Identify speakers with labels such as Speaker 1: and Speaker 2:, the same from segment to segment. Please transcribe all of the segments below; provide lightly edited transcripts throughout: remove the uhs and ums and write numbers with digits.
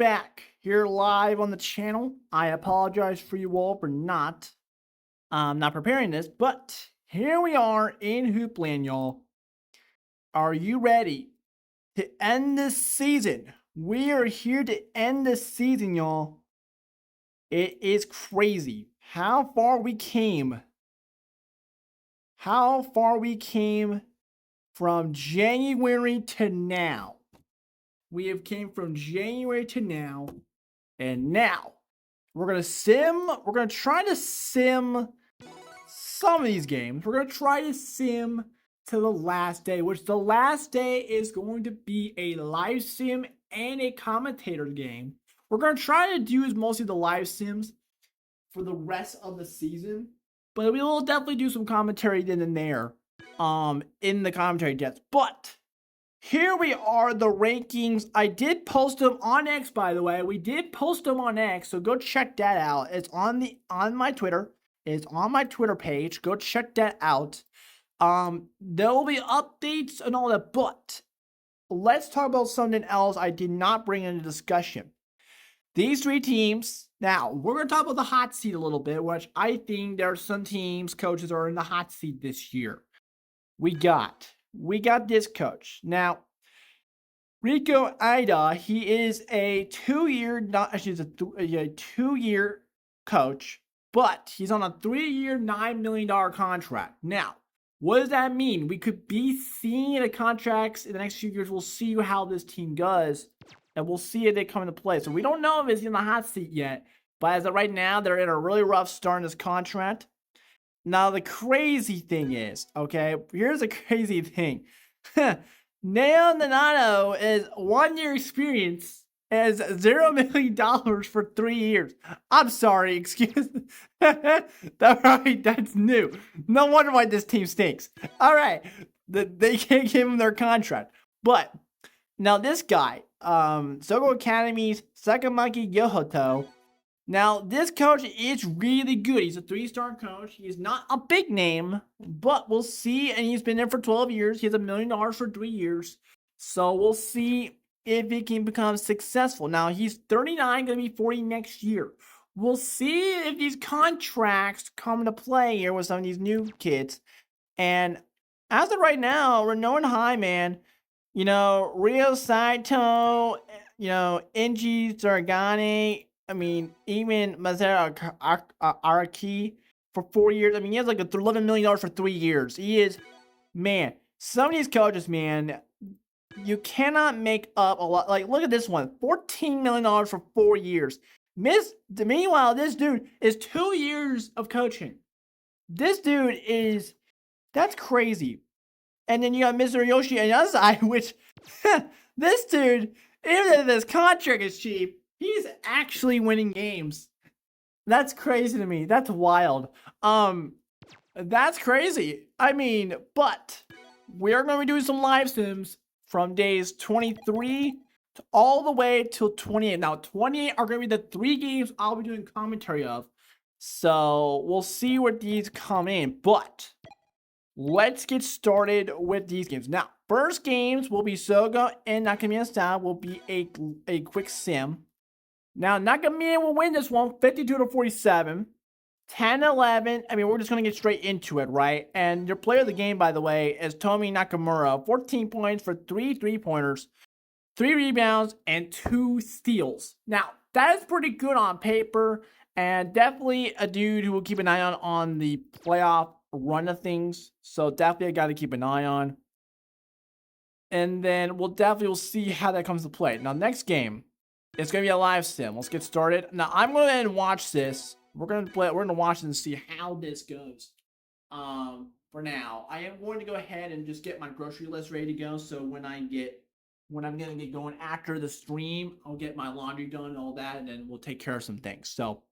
Speaker 1: back here live on the channel. I apologize for you all for not preparing this, but here we are in Hoopland, y'all. Are you ready to end this season? We are here to end this season, y'all. It is crazy how far we came. How far we came from January to now. We have came from January to now, and now we're gonna try to sim some of these games. We're gonna try to sim to the last day, which the last day is going to be a live sim and a commentator game. We're gonna try to do is mostly the live sims for the rest of the season, but we will definitely do some commentary then and there in the commentary depth. But here we are, the rankings. I did post them on X, by the way. We did post them on X, so go check that out. It's on my Twitter. It's on my Twitter page. Go check that out. There will be updates and all that, but let's talk about something else I did not bring into discussion. These three teams. Now, we're going to talk about the hot seat a little bit, which I think there are some teams, coaches are in the hot seat this year. We got this coach. Now, Rico Ida, he is a 2-year, not actually a 2-year coach, but he's on a 3-year, $9 million contract. Now, what does that mean? We could be seeing the contracts in the next few years. We'll see how this team does, and we'll see if they come into play. So we don't know if it's in the hot seat yet, but as of right now, they're in a really rough start in this contract. Now, the crazy thing is, okay, here's a crazy thing. Neo Donato is 1-year experience as $0 million for 3 years. I'm sorry, excuse me. That's new. No wonder why this team stinks. All right, they can't give him their contract. But now this guy, Sogo Academy's Sakamaki Yohoto. Now, this coach is really good. He's a 3-star coach. He's not a big name, but we'll see. And he's been there for 12 years. He has $1 million for 3 years. So we'll see if he can become successful. Now, he's 39, going to be 40 next year. We'll see if these contracts come into play here with some of these new kids. And as of right now, Renown High, man, Rio Saito, Inji Zargane, even Mazera Araki for 4 years. He has like $11 million for 3 years. He is, man, some of these coaches, man, you cannot make up a lot. Like, look at this one, $14 million for 4 years. Meanwhile, this dude is 2 years of coaching. This dude is, that's crazy. And then you got Mr. Yoshi on the other side, which, this dude, even if this contract is cheap, he's actually winning games. That's crazy to me. That's wild. That's crazy. But we are going to be doing some live sims from days 23 to all the way till 28. Now, 28 are going to be the 3 games I'll be doing commentary of. So we'll see where these come in. But let's get started with these games. Now, first games will be Sogo and Nakamiya style. Will be a quick sim. Now, Nakamiya will win this one 52-47. 10-11. We're just going to get straight into it, right? And your player of the game, by the way, is Tomi Nakamura. 14 points for 3 3-pointers, 3 rebounds, and 2 steals. Now, that is pretty good on paper, and definitely a dude who will keep an eye on the playoff run of things. So definitely a guy to keep an eye on. And then we'll see how that comes to play. Now, next game, it's gonna be a live sim. Let's get started. Now, I'm gonna go ahead and watch this. We're gonna watch it and see how this goes. For now, I am going to go ahead and just get my grocery list ready to go. So when I'm gonna get going after the stream, I'll get my laundry done and all that, and then we'll take care of some things. So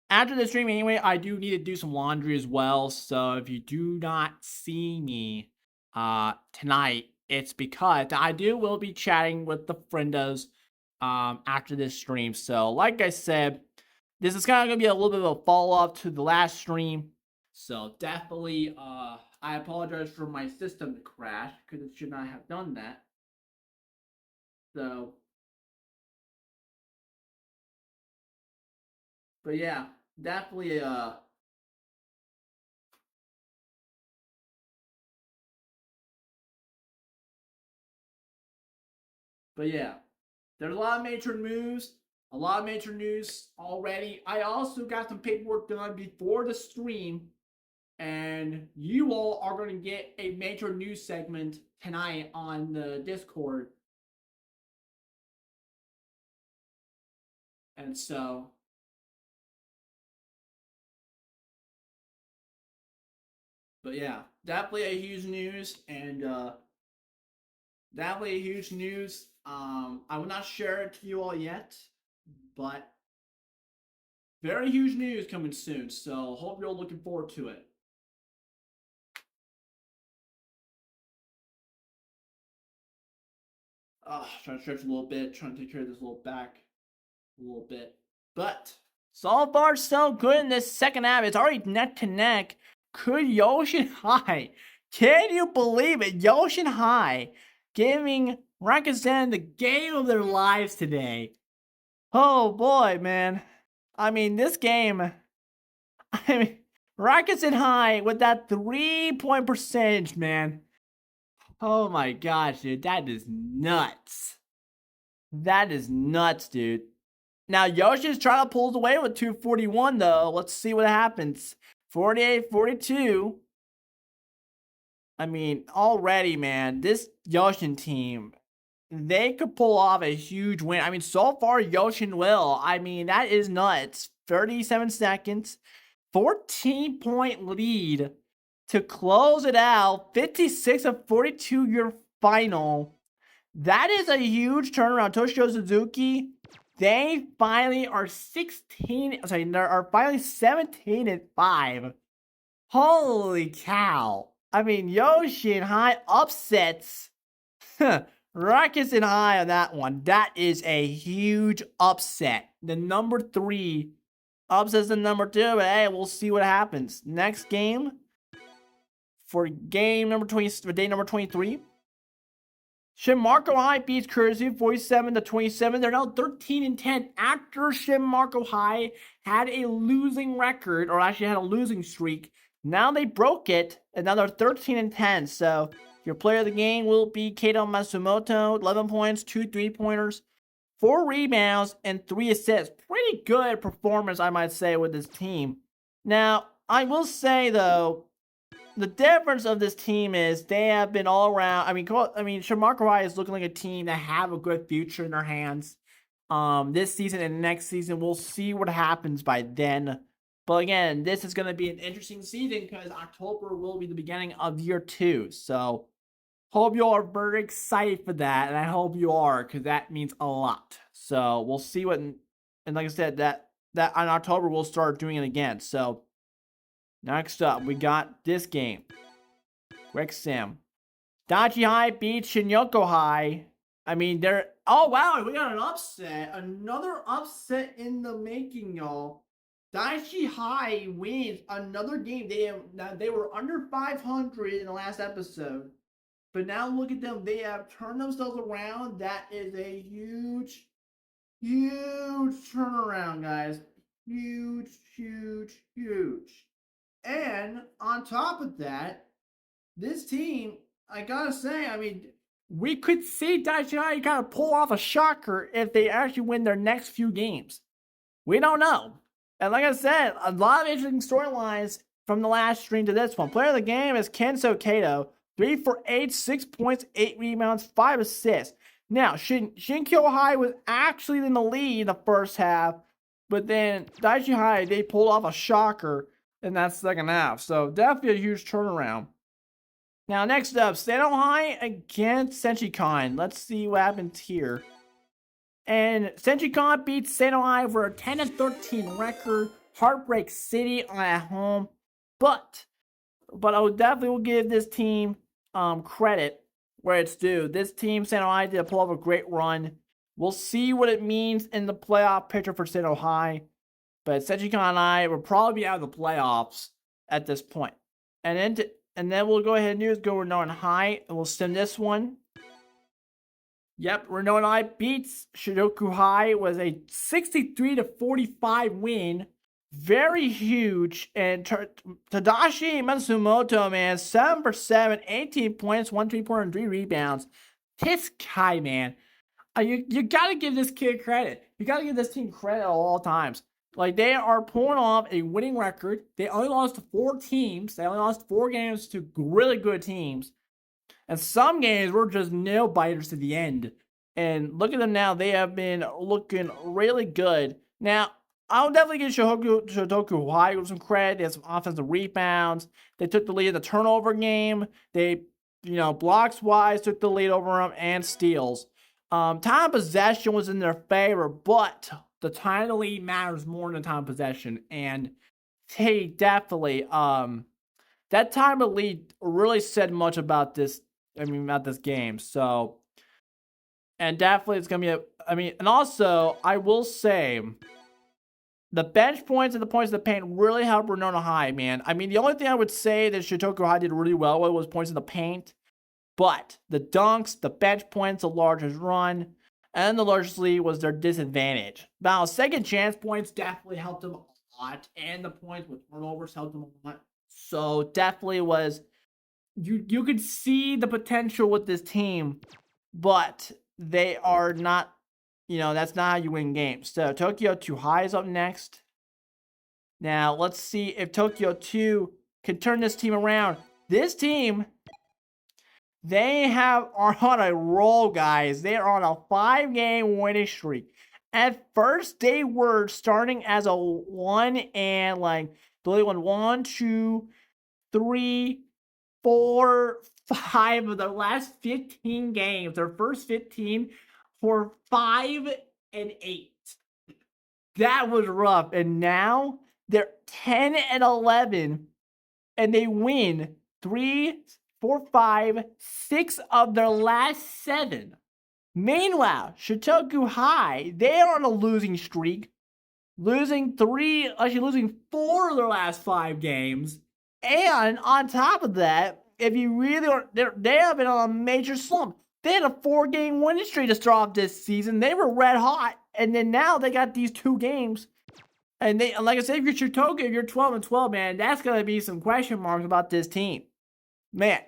Speaker 1: after the stream, anyway, I do need to do some laundry as well. So if you do not see me tonight, it's because will be chatting with the friendos after this stream. So like I said, this is kind of gonna be a little bit of a follow-up to the last stream. So definitely I apologize for my system to crash because it should not have done that. So But yeah, definitely but yeah, there's a lot of major moves, a lot of major news already. I also got some paperwork done before the stream, and you all are going to get a major news segment tonight on the Discord. And so, but yeah, definitely a huge news, and definitely a huge news. I will not share it to you all yet, but very huge news coming soon. So hope you're all looking forward to it. Trying to stretch a little bit, trying to take care of this little back a little bit. But so far, so good in this second half. It's already neck to neck. Could Yoshin High? Can you believe it? Yoshin High giving Rakuten the game of their lives today. Oh boy, man. I mean, this game. I mean, Rakuten High with that 3-point percentage, man. Oh my gosh, dude. That is nuts. That is nuts, dude. Now, Yoshi's trying to pull away with 241, though. Let's see what happens. 48-42. I mean, already, man, this Yoshin team, they could pull off a huge win. I mean, so far, Yoshin will. I mean, that is nuts. 37 seconds, 14-point lead to close it out. 56-42, your final. That is a huge turnaround. Toshio Suzuki, they finally are 17-5. Holy cow. I mean, Yoshin High upsets Rakuten High on that one. That is a huge upset. The number 3 upsets the number 2, but hey, we'll see what happens. Next game for game number 20, for day number 23. Shinmarco High beats Kurzu 47-27. They're now 13-10 after Shinmarco High had a losing record, or actually had a losing streak. Now they broke it, and now they're 13-10. So your player of the game will be Kato Matsumoto. 11 points, 2 3-pointers, 4 rebounds, and 3 assists. Pretty good performance, I might say, with this team. Now, I will say, though, the difference of this team is they have been all around. I mean, Shinmarco High is looking like a team that have a good future in their hands. This season and next season, we'll see what happens by then. But again, this is going to be an interesting season because October will be the beginning of year 2. So, hope you all are very excited for that, and I hope you are because that means a lot. So we'll see what, and like I said, that on October we'll start doing it again. So. Next up, we got this game. Quick Sim. Daiichi High beats Shinyoko High. I mean, they're... Oh, wow, we got an upset. Another upset in the making, y'all. Daiichi High wins another game. They were under 500 in the last episode. But now look at them. They have turned themselves around. That is a huge, huge turnaround, guys. Huge, huge, huge. And on top of that, this team, I gotta say, I mean, we could see Daiichi High kind of pull off a shocker if they actually win their next few games. We don't know. And like I said, a lot of interesting storylines from the last stream to this one. Player of the game is Kenzo Kato. 3 for 8, 6 points, 8 rebounds, 5 assists. Now, Shinkyo High was actually in the lead in the first half, but then Daiichi High, they pulled off a shocker in that second half. So definitely a huge turnaround. Now next up, Sano High against Senchikan. Let's see what happens here. And Senchikan beats Sano High for a 10-13 record. Heartbreak City at home. But I would definitely give this team credit where it's due. This team, Sano High, did pull off a great run. We'll see what it means in the playoff picture for Sano High. But Senchikan and I will probably be out of the playoffs at this point. And then we'll go ahead and go Renown High, and we'll send this one. Yep, Renown High beats Shidoku High. Was a 63-45 win. very huge. And Tadashi Matsumoto, man, 7 for 7, 18 points, 1 3-pointer, and 3 rebounds. This guy, man, you gotta give this kid credit. You gotta give this team credit at all times. Like, they are pulling off a winning record. They only lost to 4 teams. They only lost 4 games to really good teams. And some games were just nail biters to the end. And look at them now. They have been looking really good. Now, I'll definitely give Shotoku Hawaii some credit. They had some offensive rebounds. They took the lead in the turnover game. They, blocks-wise, took the lead over them, and steals. Time of possession was in their favor, but the time of the lead matters more than the time of possession. And they definitely, that time of lead really said much about this game. So, and definitely it's going to be and also, I will say, the bench points and the points in the paint really helped Winona High, man. The only thing I would say that Shotoku High did really well with was points in the paint. But the dunks, the bench points, the largest run, and the largest lead was their disadvantage. Now, second chance points definitely helped them a lot. And the points with turnovers helped them a lot. So, definitely was... You could see the potential with this team. But they are not... that's not how you win games. So, Tokyo 2 High is up next. Now, let's see if Tokyo 2 can turn this team around. This team, they are on a roll, guys. They are on a 5-game winning streak. At first, they were starting as a 1 and they won 1, 2, 3, 4, 5 of their last 15 games. Their first 15 for 5 and 8. That was rough. And now they're 10 and 11, and they win 3, 4, 5, 6 of their last 7. Meanwhile, Shotoku High, they are on a losing streak, losing 4 of their last 5 games. And on top of that, if you really are, they have been on a major slump. They had a 4-game winning streak to start off this season. They were red hot, and then now they got these 2 games. And they, like I said, if you're Shotoku, if you're 12 and 12, man, that's gonna be some question marks about this team. Man,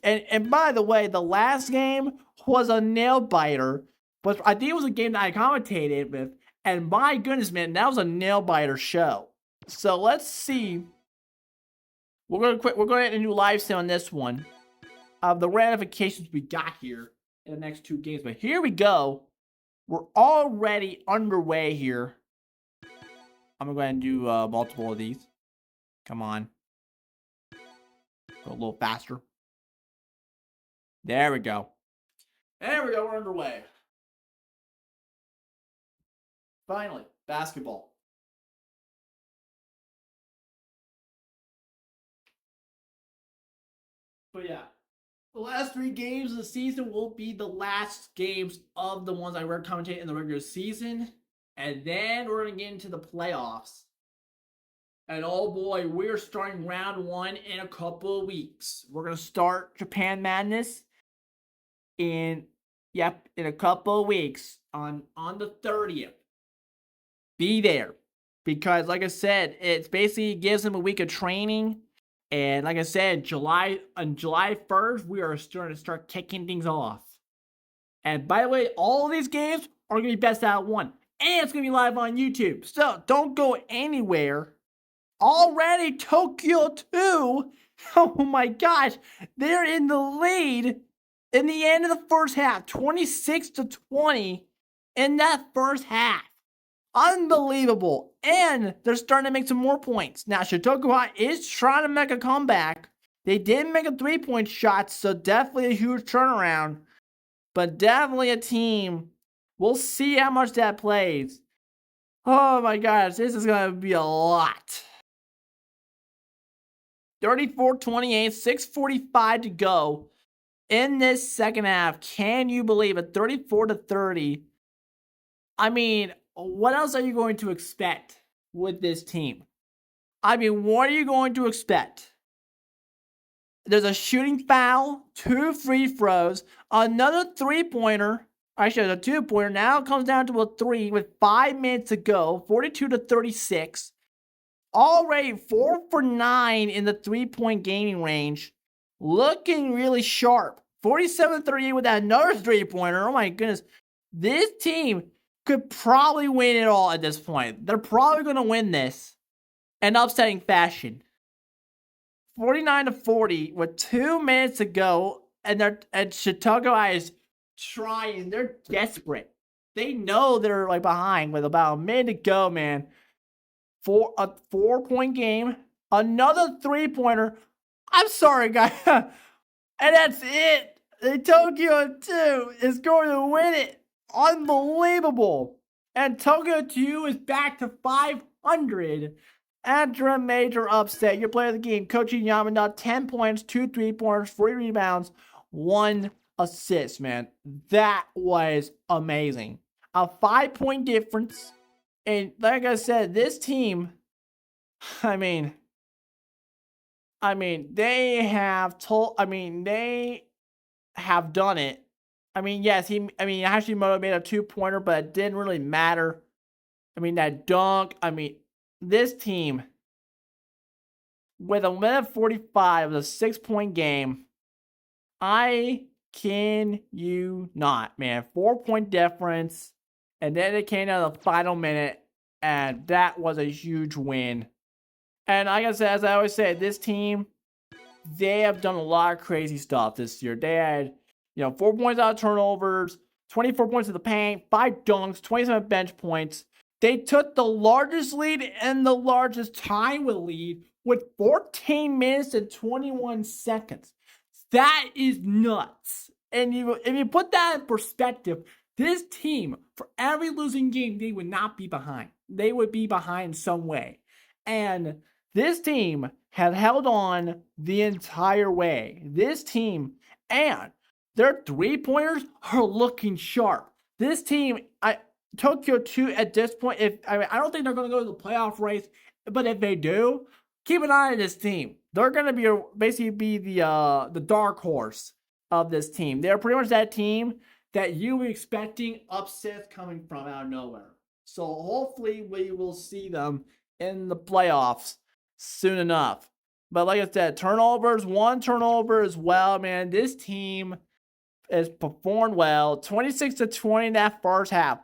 Speaker 1: and by the way, the last game was a nail biter, but I think it was a game that I commentated with, and my goodness, man, that was a nail biter show. So let's see. We're going to do live stream on this one of the ramifications we got here in the next 2 games. But here we go. We're already underway here. I'm going to do multiple of these. Come on. Go a little faster. There we go. There we go. We're underway. Finally, basketball. But yeah, the last 3 games of the season will be the last games of the ones I were commentating in the regular season. And then we're going to get into the playoffs. And oh boy, we're starting round 1 in a couple of weeks. We're going to start Japan Madness in a couple of weeks on the 30th. Be there. Because like I said, it basically gives them a week of training. And like I said, on July 1st, we are starting to start kicking things off. And by the way, all of these games are going to be best out of 1. And it's going to be live on YouTube. So don't go anywhere. Already Tokyo 2. Oh my gosh. They're in the lead in the end of the first half. 26-20 in that first half. Unbelievable. And they're starting to make some more points. Now, Shotoku High is trying to make a comeback. They did make a 3-point shot, so definitely a huge turnaround. But definitely a team. We'll see how much that plays. Oh my gosh, this is going to be a lot. 34-28, 6:45 to go in this second half. Can you believe it? 34-30. What else are you going to expect with this team? What are you going to expect? There's a shooting foul, 2 free throws, another 3-pointer. Actually, there's a 2-pointer. Now it comes down to a 3 with 5 minutes to go, 42-36. already 4 for 9 in the 3-point gaming range. Looking really sharp. 47-38 with that another 3-pointer. Oh my goodness. This team could probably win it all at this point. They're probably going to win this in upsetting fashion. 49-40 with 2 minutes to go, and Chautauqua is trying. They're desperate. They know they're like behind with about a minute to go, man. For a 4-point game, another 3-pointer. I'm sorry, guys. And that's it. The Tokyo 2 is going to win it. Unbelievable. And Tokyo 2 is back to 500 after a major upset. Your player of the game, Koichi Yamada, 10 points, 2 3-pointers, 3 rebounds, 1 assist, man. That was amazing. A 5-point difference. And like I said, this team, I mean, they have done it. I mean, yes, Hashimoto made a 2-pointer, but it didn't really matter. I mean, that dunk, this team, with a minute 45 of a 6-point game, I can you not, man. 4-point difference, and then it came down to the final minute, and that was a huge win. And like I said, as I always say, this team, they have done a lot of crazy stuff this year. They had, 4 points out of turnovers, 24 points in the paint, 5 dunks, 27 bench points. They took the largest lead and the largest time with lead with 14 minutes and 21 seconds. That is nuts. And if you put that in perspective, this team, for every losing game, they would not be behind. They would be behind some way. And this team had held on the entire way. This team and their 3-pointers are looking sharp. This team, Tokyo 2 at this point, I don't think they're going to go to the playoff race, but if they do, keep an eye on this team. They're going to basically be the dark horse of this team. They're pretty much that team that you were expecting upsets coming from out of nowhere. So hopefully we will see them in the playoffs soon enough. But like I said, turnovers, 1 turnover as well, man. This team has performed well. 26-20 in that first half.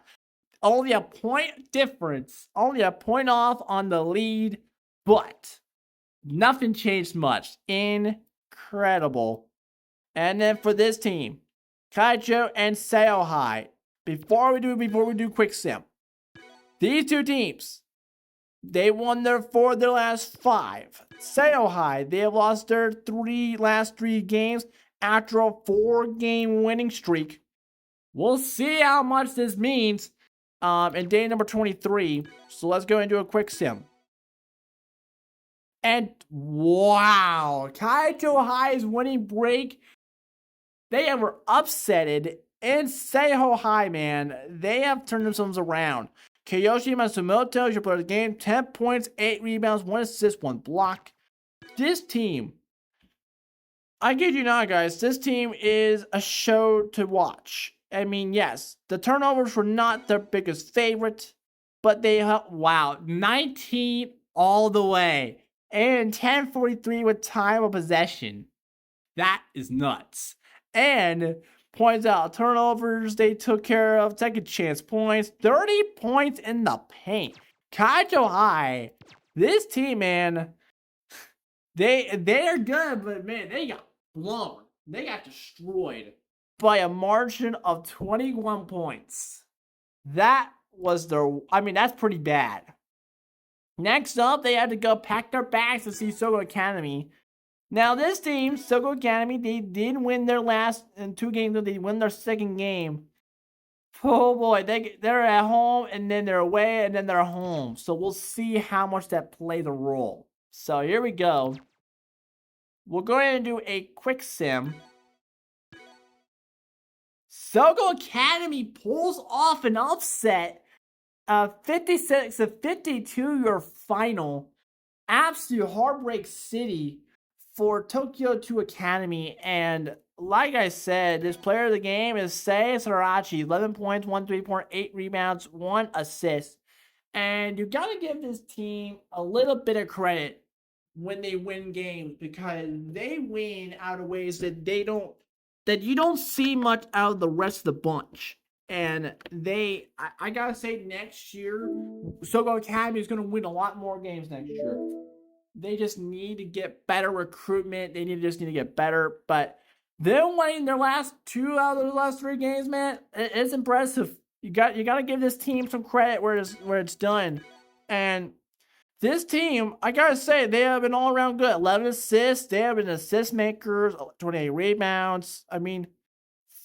Speaker 1: Only a point difference. Only a point off on the lead. But nothing changed much. Incredible. And then for this team, Kaijo and Seohai. Before we do quick sim. These two teams, they won their last 5. Seohai, they have lost their last 3 games after a 4-game winning streak. We'll see how much this means in day number 23. So let's go and do a quick sim. And wow, Kaijo High's winning break. They were upsetted. And Seiho High, man, they have turned themselves around. Kiyoshi Matsumoto is your player of the game. 10 points, 8 rebounds, 1 assist, 1 block. This team, I kid you not, guys, this team is a show to watch. I mean, yes, the turnovers were not their biggest favorite, but they helped, 19 all the way. And 10:43 with time of possession. That is nuts. And points out turnovers they took care of, second chance points, 30 points in the paint. Kaijo High, this team, man, they're good, but man, they got blown. They got destroyed by a margin of 21 points. That's pretty bad. Next up, they had to go pack their bags to see Sogo Academy. Now, this team, Sogo Academy, they did win their last 2 games. They win their second game. Oh boy, they're at home, and then they're away, and then they're home. So we'll see how much that plays a role. So here we go. We'll go ahead and do a quick sim. Sogo Academy pulls off an upset. 56-52 your final. Absolute heartbreak city for Tokyo 2 Academy. And like I said, this player of the game is Sei Sarachi. 11 points, 1 3-point, 8 rebounds, 1 assist. And you got to give this team a little bit of credit when they win games because they win out of ways that you don't see much out of the rest of the bunch. And I gotta say, next year, Sogo Academy is gonna win a lot more games next year. They just need to get better recruitment. They just need to get better. But them winning their last 2 out of the last 3 games, man, it's impressive. You got to give this team some credit where it's done. And this team, I gotta say, they have been all around good. 11 assists. They have been assist makers. 28 rebounds. I mean,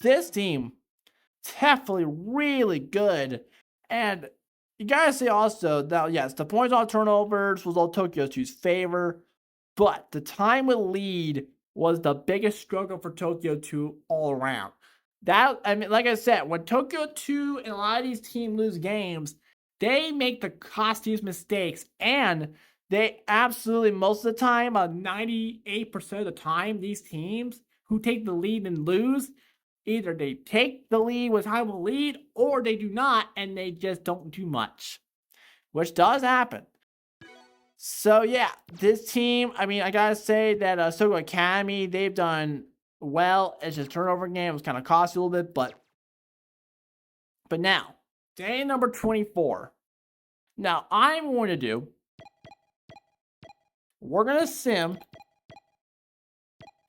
Speaker 1: this team definitely really good. And you gotta say also that yes, the points on turnovers was all Tokyo 2's favor, but the time with lead was the biggest struggle for Tokyo 2 all around. That I mean, like I said, when Tokyo 2 and a lot of these teams lose games, they make the costiest mistakes, and they absolutely most of the time, 98% of the time, these teams who take the lead and lose, either they take the lead with time of lead, or they do not, and they just don't do much, which does happen. So yeah, this team, I mean, I gotta say that Sogo Academy, they've done well. It's just turnover game. It was kind of cost a little bit, but now, day number 24. Now, I'm going to do, we're going to sim,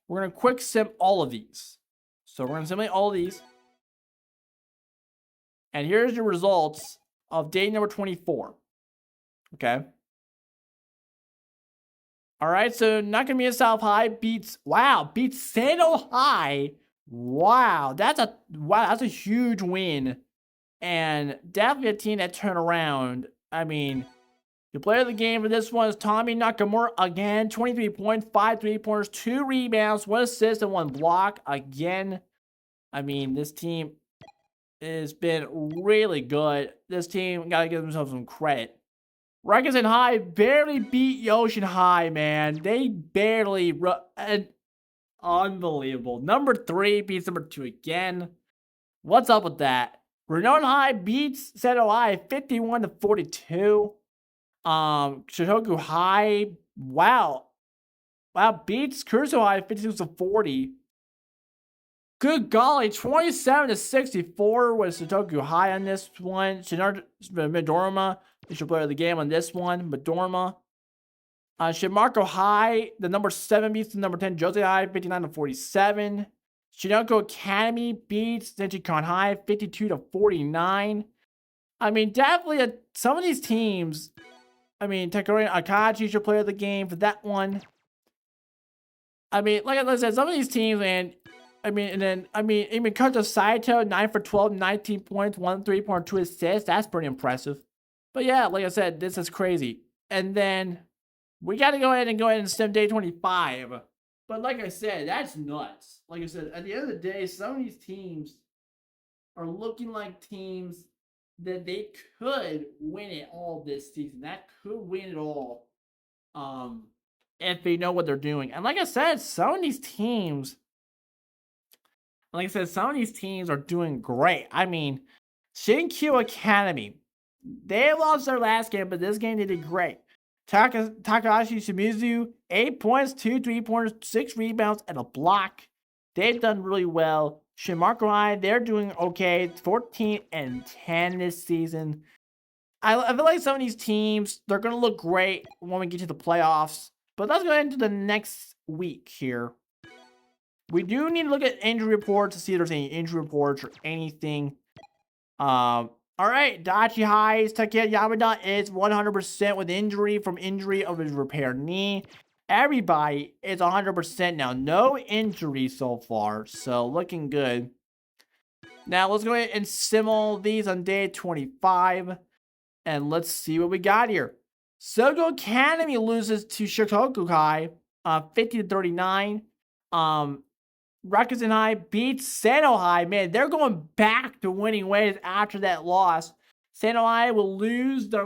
Speaker 1: we're going to quick sim all of these. So we're going to simulate all of these. And here's the results of day number 24. Okay. All right, so Nakamiya South High beats Sano High. Wow, that's a huge win. And definitely a team that turned around. I mean, the player of the game for this one is Tommy Nakamura again. 23 points, 5 3-pointers, 2 rebounds, 1 assist, and 1 block. Again, I mean, this team has been really good. This team got to give themselves some credit. Rikers High barely beat Yoshino High, man. They barely... Unbelievable. Number 3 beats number 2 again. What's up with that? Renown High beats Seto High 51-42. Shotoku High, wow, beats Kurusu High 52-40. Good golly, 27-64 with Shotoku High on this one. Midorima is your player of the game on this one. Midorima. Shimarko High, the number 7 beats the number 10 Jose High 59-47. Shinoko Academy beats Senchikon High 52-49. I mean, definitely some of these teams. I mean, Takori Akachi is your player of the game for that one. I mean, like I said, some of these teams, man. Even Koto Saito, 9 for 12, 19 points, 1 3-point, 2 assists. That's pretty impressive. But yeah, like I said, this is crazy. And then we got to go ahead and sim day 25. But like I said, that's nuts. Like I said, at the end of the day, some of these teams are looking like teams that they could win it all this season. That could win it all. If they know what they're doing. And like I said, some of these teams are doing great. I mean, Shinkyu Academy, they lost their last game, but this game they did great. Takahashi Shimizu, 8 points, 2 3-pointers, 6 rebounds, and a block. They've done really well. Shimarko High, they're doing okay. 14-10 this season. I feel like some of these teams, they're going to look great when we get to the playoffs. But let's go ahead into the next week here. We do need to look at injury reports to see if there's any injury reports or anything. Alright, Daiichi High's Takeya Yamada is 100% with injury of his repaired knee. Everybody is 100% now. No injury so far, so looking good. Now, let's go ahead and simul these on day 25. And let's see what we got here. Sogo Academy loses to Shotoku High 50-39. Rikers High beats Sano High. Man, they're going back to winning ways after that loss. Sano High will lose their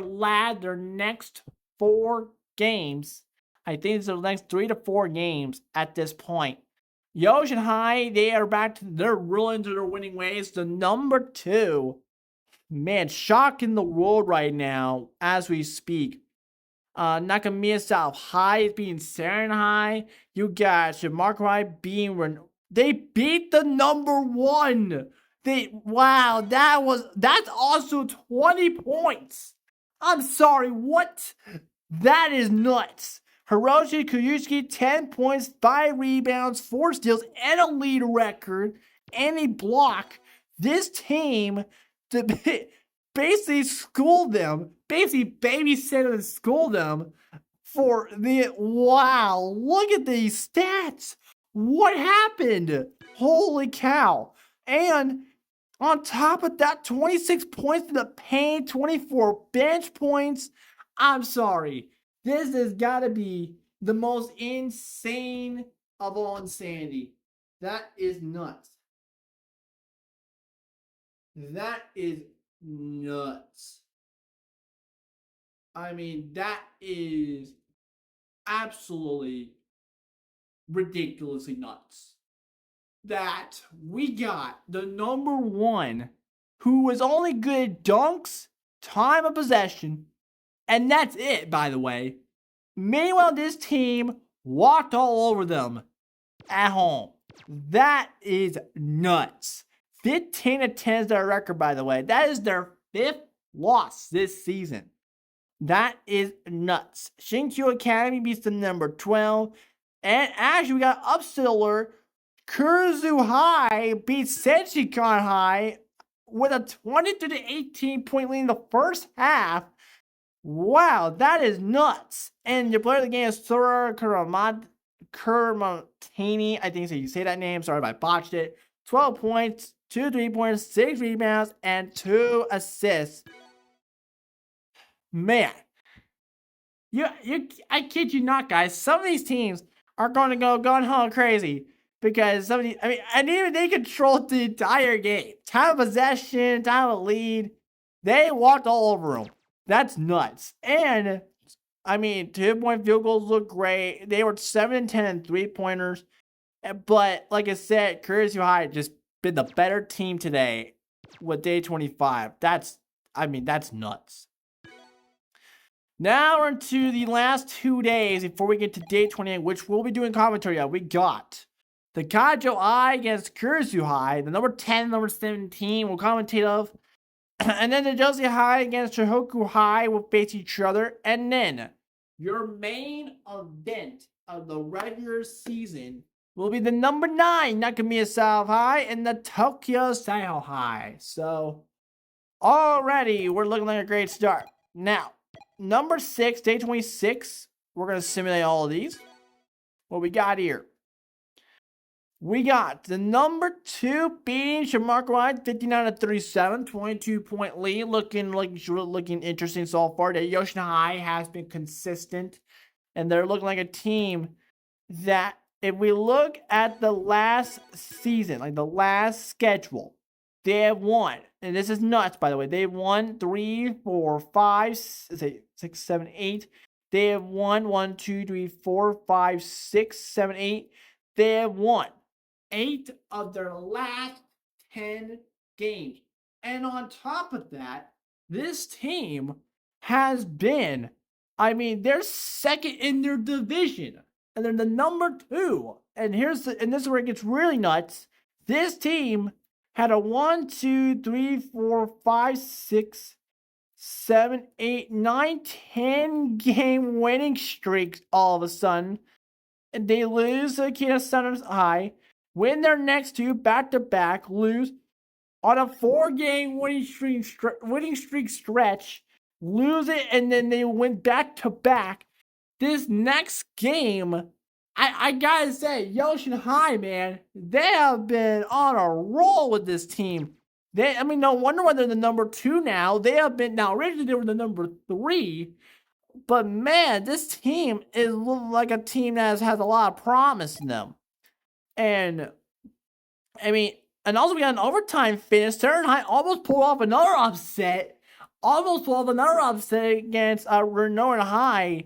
Speaker 1: next 4 games. I think it's the next 3 to 4 games at this point. Yoshino High, they're real into their winning ways. The number 2. man, shocking the world right now as we speak. Nakamiya South High is beating Saren High. You got Shamark High being they beat the number 1. Wow, that's also 20 points. I'm sorry, what? That is nuts. Hiroshi Kuyushiki, 10 points, 5 rebounds, 4 steals, and a lead record, and a block. This team basically schooled them, basically babysit and schooled them for wow, look at these stats. What happened? Holy cow. And on top of that, 26 points in the paint, 24 bench points. I'm sorry. This has got to be the most insane of all insanity. That is nuts. That is nuts. I mean, that is absolutely ridiculously nuts. That we got the number 1 who was only good at dunks, time of possession, and that's it, by the way. Meanwhile, this team walked all over them at home. That is nuts. 15-10 is their record, by the way. That is their 5th loss this season. That is nuts. Shinkyu Academy beats the number 12. And actually, we got upset alert. Kurisu High beats Senchikan High with a 22-18 point lead in the first half. Wow, that is nuts. And your player of the game is Sora Kurmatani. I think so you say that name. Sorry if I botched it. 12 points, 2 3-pointers, 6 rebounds, and 2 assists. Man, I kid you not, guys. Some of these teams are going to go gun ho crazy because some of these, and even they controlled the entire game. Time of possession, time of lead. They walked all over them. That's nuts. And 2-point field goals look great. They were 7-10 and 3-pointers. But like I said, Kurisu High just been the better team today with day 25. That's nuts. Now we're into the last 2 days before we get to day 28, which we'll be doing commentary on. We got the Kaijo Eye against Kurisu High, the number 10, number 17 will commentate of. And then the Josie High against Shohoku High will face each other. And then your main event of the regular season will be the number 9 Nakamiya South High and the Tokyo Seiho High. So already we're looking like a great start. Now, number 6, day 26, we're going to simulate all of these. What we got here? We got the number 2 beating Shamark 59-37, 22-point lead, looking interesting so far. The Yoshino High has been consistent, and they're looking like a team that, if we look at the last season, like the last schedule, they have won, and this is nuts, by the way. They've won 3, 4, 5, 6, 7, 8. They have won 1, 2, 3, 4, 5, 6, 7, 8. They have won 8 of their last 10 games. And on top of that, this team has been, they're second in their division. And they're the number 2. And this is where it gets really nuts. This team had a 1, 2, 3, 4, 5, 6, 7, 8, 9, 10 game winning streak all of a sudden. And they lose to Akita Centers High, win their next 2 back-to-back, lose on a 4-game winning streak stretch, lose it, and then they win back-to-back. This next game, I gotta say, Yoshino High, man, they have been on a roll with this team. No wonder why they're the number 2 now. They have been, now originally they were the number 3, but man, this team is like a team that has a lot of promise in them. And, and also we got an overtime finish. Saren High almost pulled off another upset. Against Renown High.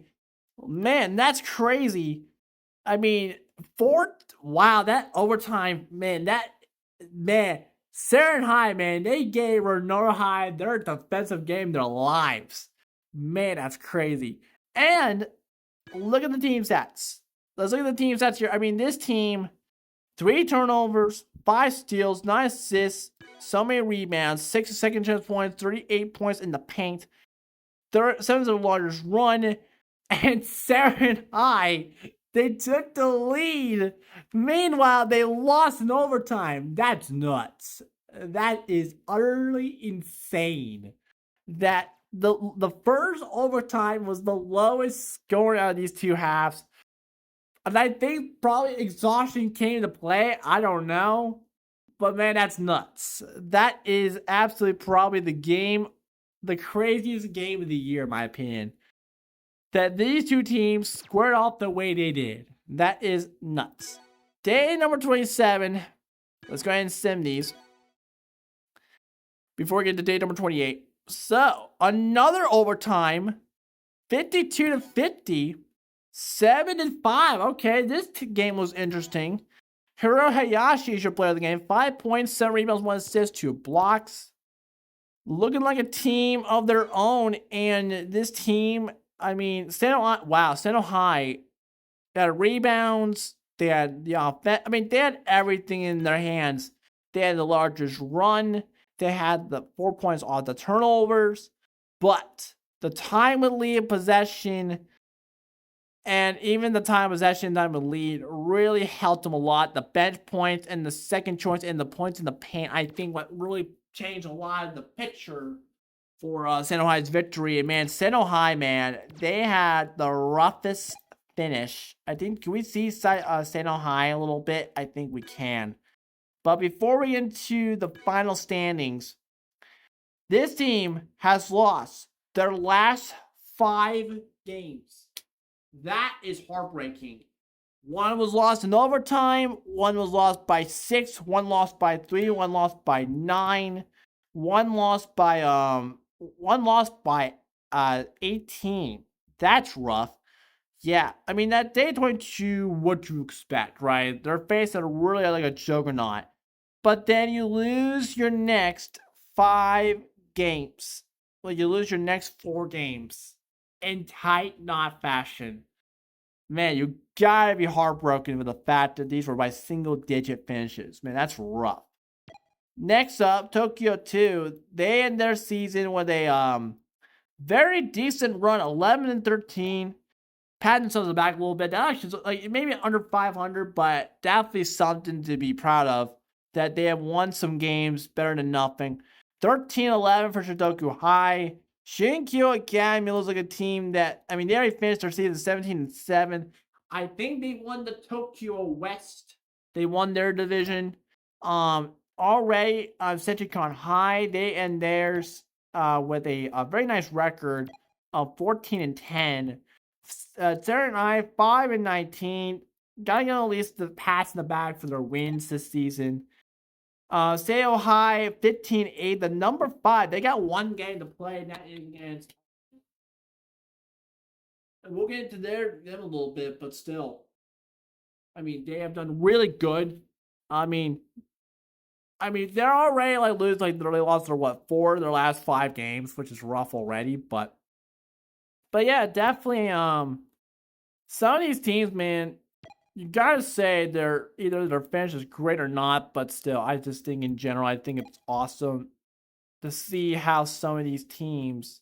Speaker 1: Man, that's crazy. Wow, that overtime, man, Saren High, man, they gave Renora High their defensive game their lives. Man, that's crazy. And look at the team stats. Let's look at the team stats here. I mean, this team, 3 turnovers, 5 steals, 9 assists, so many rebounds, 6 second chance points, 38 points in the paint, 7 of the largest run, and Saren High, they took the lead. Meanwhile, they lost in overtime. That's nuts. That is utterly insane. That the first overtime was the lowest scoring out of these two halves. And I think probably exhaustion came into play. I don't know. But man, that's nuts. That is absolutely probably the craziest game of the year, in my opinion. That these two teams squared off the way they did. That is nuts. Day number 27. Let's go ahead and sim these before we get to day number 28. So, another overtime. 52-50. 7-5. Okay, this game was interesting. Hiro Hayashi is your player of the game. 5 points, 7 rebounds, 1 assist, 2 blocks. Looking like a team of their own. And this team, I mean, Seno High, they had rebounds. They had the offense. I mean, they had everything in their hands. They had the largest run. They had the 4 points off the turnovers. But the time of lead possession and even the time of possession, time of lead really helped them a lot. The bench points and the second choice and the points in the paint, I think what really changed a lot of the picture for Seno High's victory. And man, Seno High, man, they had the roughest finish. I think, can we see Seno High a little bit? I think we can. But before we get into the final standings, this team has lost their last 5 games. That is heartbreaking. 1 was lost in overtime. 1 was lost by 6. 1 lost by 3. 1 lost by 9. 1 lost by 18. That's rough. Yeah, I mean, that day 22, what you expect, right? They're facing really like a juggernaut. But then you lose your next 5 games. Well, you lose your next 4 games in tight knot fashion. Man, you gotta be heartbroken with the fact that these were by single-digit finishes. Man, that's rough. Next up, Tokyo 2. They end their season with a very decent run, 11-13. Patting themselves back a little bit. That actually is like maybe under 500, but definitely something to be proud of. That they have won some games better than nothing. 13-11 for Shotoku High. Shinkyo Academy looks like a team that, I mean, they already finished their season 17-7. I think they won the Tokyo West. They won their division. Already, Senchikon High, they end theirs with a very nice record of 14-10. Saren High, 5-19. Gotta get at least the pats in the bag for their wins this season. Seo High, 15-8. The number 5, they got 1 game to play, and that is against. And we'll get into them a little bit, but still. I mean, they have done really good. I mean, they're already like losing, like they lost their 4 of their last 5 games, which is rough already. But yeah, definitely. Some of these teams, man, you gotta say they're either their finish is great or not. But still, I just think in general, I think it's awesome to see how some of these teams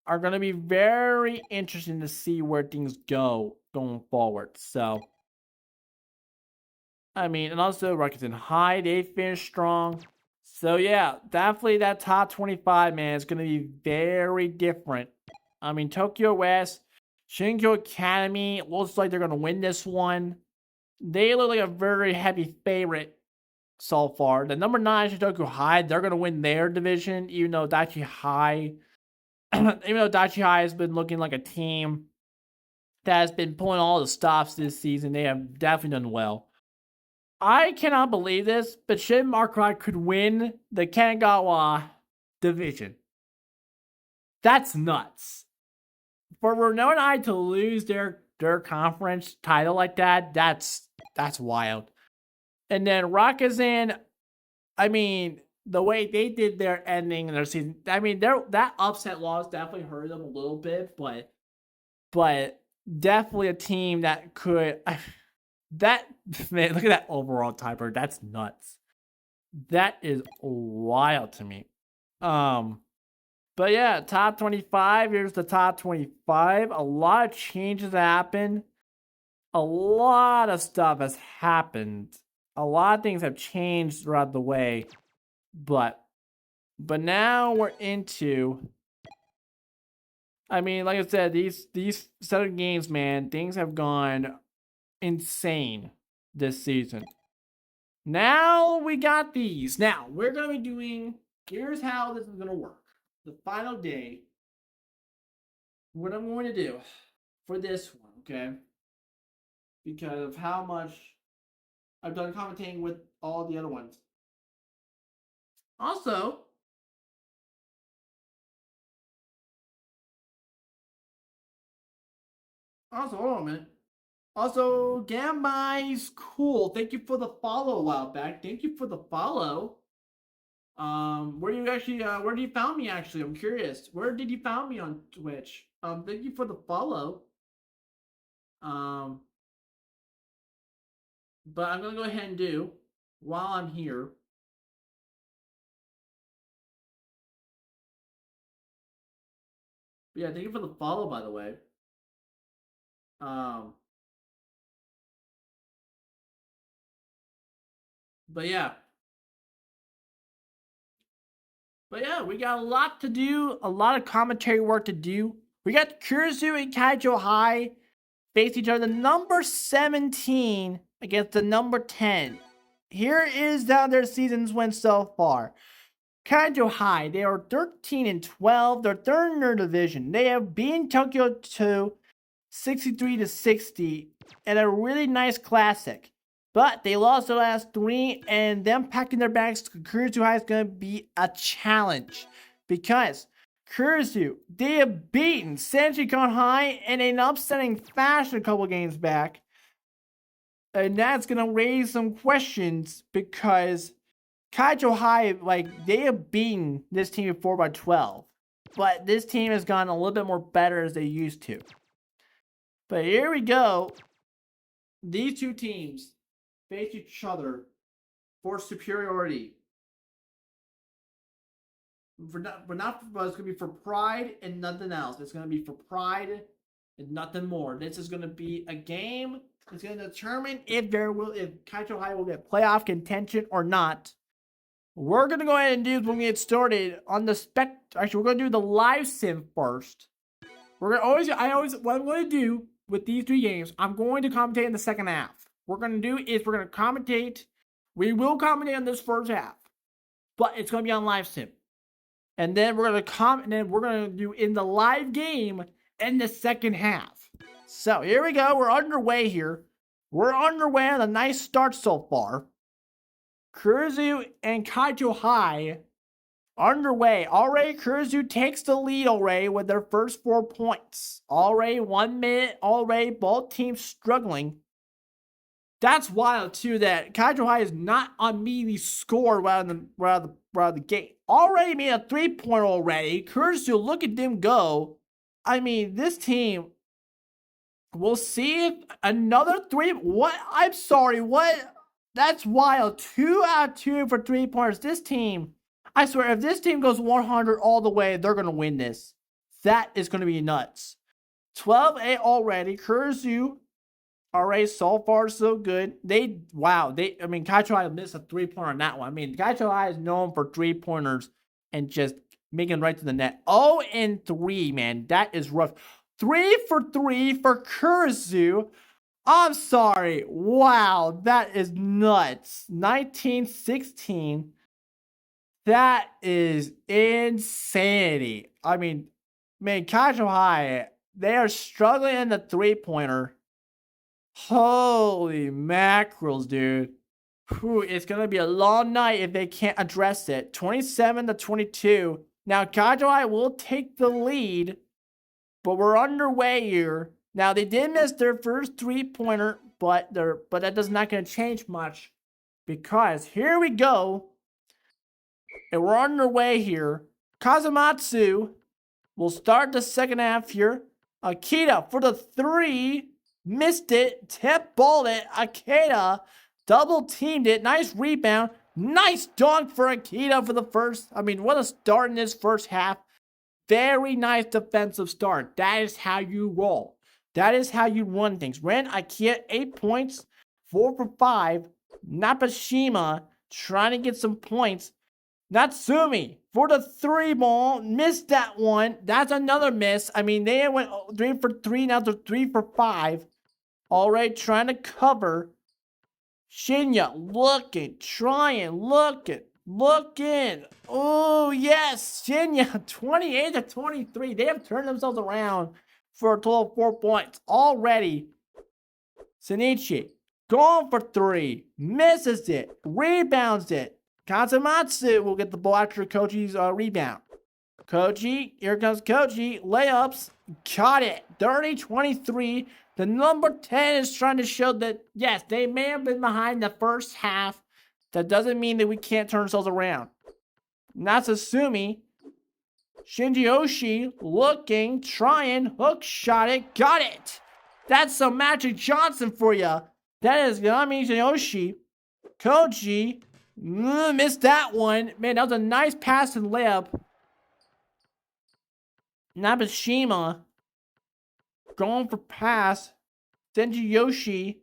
Speaker 1: are gonna be very interesting to see where things go going forward. So. I mean, and also Rakuten High, they finished strong. So yeah, definitely that top 25, man, is going to be very different. I mean, Tokyo West, Shinkyo Academy, looks like they're going to win this one. They look like a very heavy favorite so far. The number 9, Shotoku High, they're going to win their division, even though Daiichi High, has been looking like a team that has been pulling all the stops this season. They have definitely done well. I cannot believe this, but Shin Marquardt could win the Kanagawa division. That's nuts. For Renona High to lose their conference title like that, that's wild. And then Rakuten I mean, the way they did their ending their season, I mean, that upset loss definitely hurt them a little bit, but definitely a team that could that man, look at that overall tiebreaker. That's nuts. That is wild to me. But yeah, top 25. Here's the top 25. A lot of changes happened. A lot of stuff has happened. A lot of things have changed throughout the way. But now we're into. I mean, like I said, these set of games, man, things have gone insane this season. Now we got these. Now we're gonna be doing. Here's how this is gonna work. The final day. What I'm going to do for this one, okay? Because of how much I've done commentating with all the other ones. Also, hold on a minute. Also, Gambai's cool. Thank you for the follow a while back. Thank you for the follow. Where do you actually where did you found me actually? I'm curious. Where did you found me on Twitch? Thank you for the follow. But I'm gonna go ahead and do while I'm here. But yeah, thank you for the follow, by the way. But yeah. But yeah, we got a lot to do, a lot of commentary work to do. We got Kurisu and Kaijo High face each other. The number 17 against the number 10. Here is how their seasons went so far. Kaijo High, they are 13 and 12. They're third in their division. They have beaten Tokyo 2 63 to 60 in a really nice classic. But they lost their last 3, and them packing their bags to Kurisu High is going to be a challenge. Because Kurisu, they have beaten Sanjikon High in an upsetting fashion a couple games back. And that's going to raise some questions because Kaijo High, like, they have beaten this team before by 12. But this team has gotten a little bit more better as they used to. But here we go. These two teams face each other for superiority. But it's going to be for pride and nothing else. It's going to be for pride and nothing more. This is going to be a game. It's going to determine if Kaijo High will get playoff contention or not. We're going to go ahead and do when we get started on the Actually, we're going to do the live sim first. What I'm going to do with these 3 games, I'm going to commentate in the second half. What we're going to do is we're going to commentate. We will commentate on this first half, but it's going to be on live sim. And then we're going to do in the live game in the second half. So here we go. We're underway here. We're underway on a nice start so far. Kurisu and Kaijo High underway. Already, Kurisu takes the lead already with their first 4 points. Already 1 minute. Already, both teams struggling. That's wild too. That Kaijo High is not immediately scored right out of the gate. Already made a 3-pointer already. Kurisu, look at them go. I mean, this team. We'll see if another 3. What? I'm sorry. What? That's wild. 2 out of 2 for 3-pointers. This team. I swear, if this team goes 100 all the way, they're going to win this. That is going to be nuts. 12-8 already. Kurisu, already so far so good. Kaijo High missed a 3-pointer on that one. I mean, Kaijo High is known for 3-pointers and just making right to the net. 0-3, man. That is rough. 3 for 3 for Kurisu. I'm sorry. Wow, that is nuts. 19-16. That is insanity. I mean, Kaijo High, they are struggling in the 3-pointer. Holy mackerels, dude. Whew, it's going to be a long night if they can't address it. 27-22. Now, Kaijo High will take the lead, but we're underway here. Now, they did miss their first 3-pointer, but that does not going to change much because here we go. And we're on our way here. Kazumatsu will start the second half here. Akita for the 3. Missed it. Tip balled it. Akita double teamed it. Nice rebound. Nice dunk for Akita for the first. I mean, what a start in this first half. Very nice defensive start. That is how you roll. That is how you run things. Ren Akita, 8 points, 4 for 5. Napashima trying to get some points. Natsumi for the 3 ball. Missed that one. That's another miss. I mean, they went 3 for 3. Now they're 3 for 5. Already trying to cover. Shinya looking, trying, looking. Oh, yes. Shinya, 28 to 23. They have turned themselves around for a total of 4 points already. Shinichi going for 3. Misses it. Rebounds it. Kazumatsu will get the ball after Kochi's rebound. Kochi, here comes Kochi. Layups. Got it. 30-23. The number 10 is trying to show that, yes, they may have been behind the first half. That doesn't mean that we can't turn ourselves around. Natsumi. Shinji Oshii looking, trying, hook shot it, got it. That's some Magic Johnson for you. That is Yami Oshii. Koji missed that one. Man, that was a nice pass and layup. Nabashima going for pass. Senji Yoshi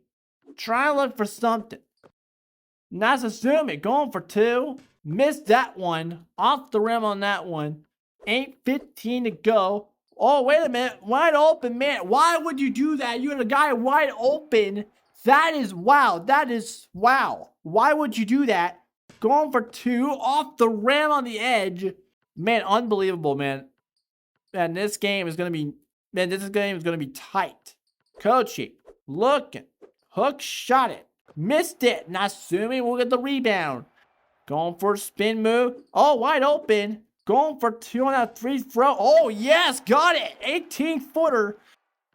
Speaker 1: trying to look for something. Natsumi going for 2. Missed that one. Off the rim on that one. 8:15 to go. Oh, wait a minute. Wide open, man. Why would you do that? You had a guy wide open. That is wow. That is wow. Why would you do that? Going for 2. Off the rim on the edge. Man, unbelievable, man. Man, this game is going to be... Man, this game is going to be tight. Kochi looking. Hook shot it. Missed it. Natsumi will get the rebound. Going for a spin move. Oh, wide open. Going for 2 on that free throw. Oh, yes. Got it. 18-footer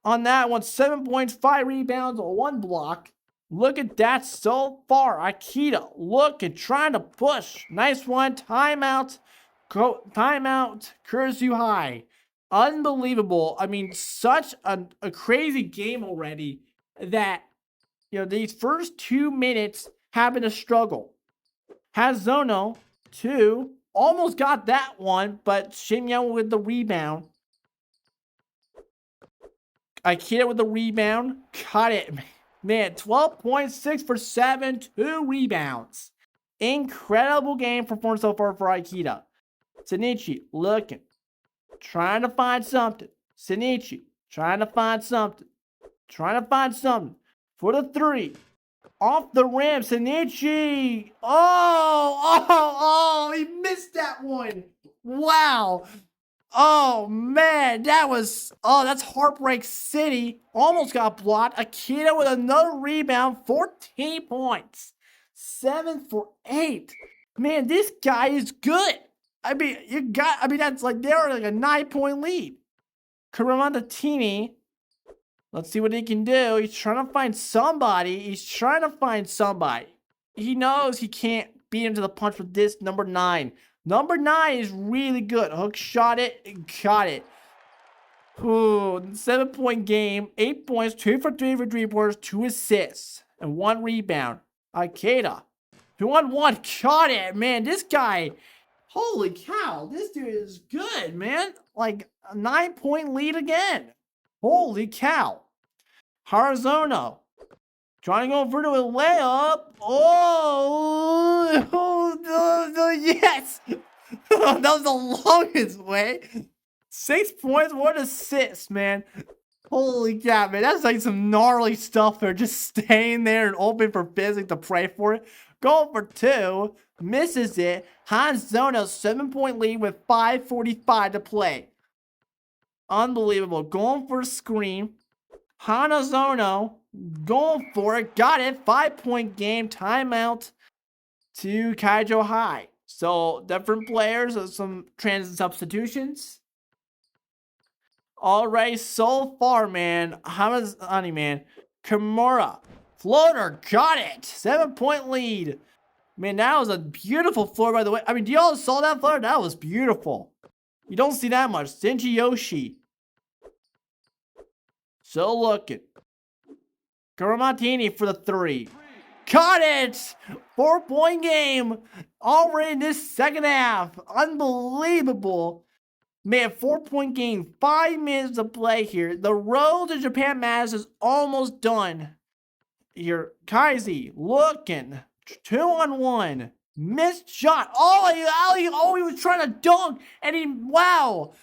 Speaker 1: on that one. 7 points, 5 rebounds, 1 block. Look at that so far. Akita looking, trying to push. Nice one. Timeout. Timeout. Kurzu High. Unbelievable. I mean, such a crazy game already that, you know, these first 2 minutes have been a struggle. Hazono, 2. Almost got that one, but Shinya with the rebound. Akita with the rebound. Got it. Man, 12 points, 6 for 7, 2 rebounds. Incredible game performance so far for Akita. Shinichi looking. Trying to find something. Shinichi trying to find something. Trying to find something. For the 3. Off the rim. Shinichi. Oh, he missed that one. Wow. Oh, man. That's Heartbreak City. Almost got blocked. Akita with another rebound. 14 points. 7 for 8. Man, this guy is good. I mean, that's like, they're like a 9-point lead. Kurumada Tini. Let's see what he can do. He's trying to find somebody. He knows he can't beat him to the punch with this number 9. Number 9 is really good. Hook shot it and got it. Ooh, 7-point game. 8 points, 2 for 3 for 3-pointers, 2 assists, and 1 rebound. Akita. 2-on-1. Got it, man. This guy... Holy cow, this dude is good, man. Like, a 9-point lead again. Holy cow. Harazono. Trying to go for to a layup. Oh, yes. That was the longest way. 6 points, 1 assist, man. Holy cow, man. That's like some gnarly stuff there. Just staying there and open for physics to pray for it. Going for 2. Misses it. Hanzono 7-point lead with 5:45 to play. Unbelievable. Going for a screen. Hanazono going for it. Got it. 5-point game. Timeout to Kaijo High. So different players, some transit substitutions. Alright, so far, man. Hamazani, man. Kimura. Floater. Got it. 7-point lead. Man, that was a beautiful floor, by the way. I mean, do y'all saw that floor? That was beautiful. You don't see that much. Shinji Yoshi. So looking. Kuramatini for the 3. Got it! 4-point game. Already in this second half. Unbelievable. Man, 4-point game. 5 minutes to play here. The road to Japan Masters is almost done. Here, Kaizi looking. 2-on-1. Missed shot. He was trying to dunk. And wow.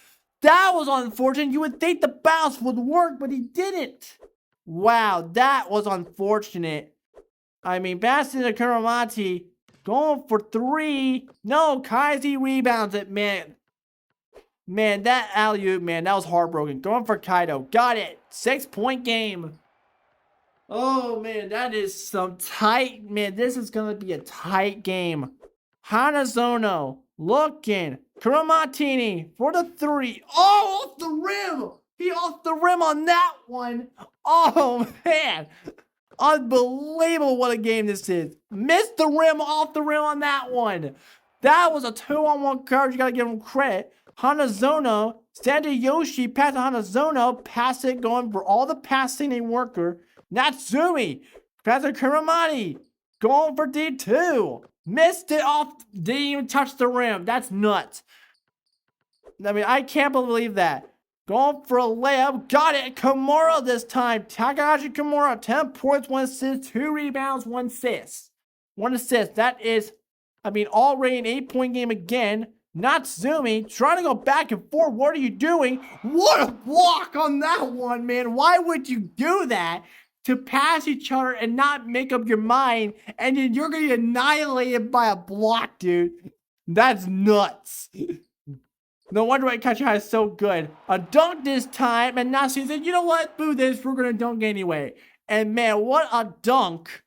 Speaker 1: That was unfortunate. You would think the bounce would work, but he didn't. Wow, that was unfortunate. I mean, passing to Kuramati. Going for 3. No, Kaizi rebounds it, man. Man, that alley-oop, man, that was heartbroken. Going for Kaido. Got it. 6-point game. Oh, man, that is some tight, man, this is going to be a tight game. Hanazono looking. Kuramatini for the 3. Oh, off the rim. He off the rim on that one. Oh, man. Unbelievable what a game this is. Missed the rim off the rim on that one. That was a 2-on-1 coverage. You got to give him credit. Hanazono, Sandy Yoshi pass to Hanazono. Pass it going for all the passing and worker. Natsumi, pass to Kuramati. Going for D2. Missed it off. Didn't even touch the rim. That's nuts. I mean, I can't believe that. Going for a layup. Got it. Kimura this time. Takahashi Kimura. 10 points, 1 assist, 2 rebounds, 1 assist. 1 assist. That is, I mean, already an 8-point game again. Natsumi trying to go back and forth. What are you doing? What a block on that one, man. Why would you do that? To pass each other and not make up your mind, and then you're gonna get annihilated by a block, dude. That's nuts. No wonder why Kachihara is so good. A dunk this time, and Natsu said, you know what? Boo this, we're gonna dunk anyway. And man, what a dunk.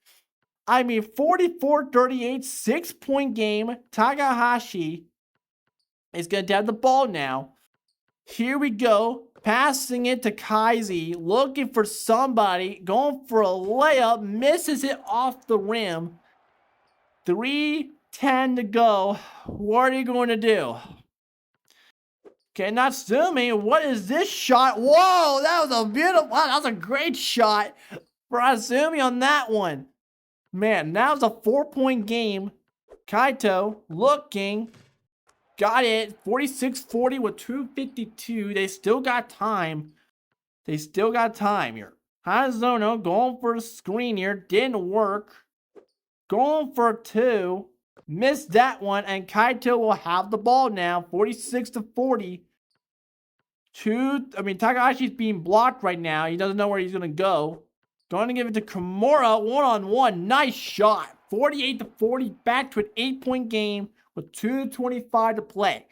Speaker 1: I mean, 44-38, 6-point game. Takahashi is gonna have the ball now. Here we go. Passing it to Kaizi, looking for somebody, going for a layup, misses it off the rim. 3:10 to go. What are you going to do? Okay, Natsumi, what is this shot? Whoa, that was a beautiful, wow, that was a great shot for Natsumi on that one. Man, that was a 4-point game. Kaito looking. Got it. 46-40 with 2:52. They still got time. They still got time here. Hanazono going for a screen here. Didn't work. Going for 2. Missed that one. And Kaito will have the ball now. 46-40. Takahashi's being blocked right now. He doesn't know where he's going to go. Going to give it to Kimura. 1-on-1. Nice shot. 48-40. Back to an 8-point game. With 2:25 to play.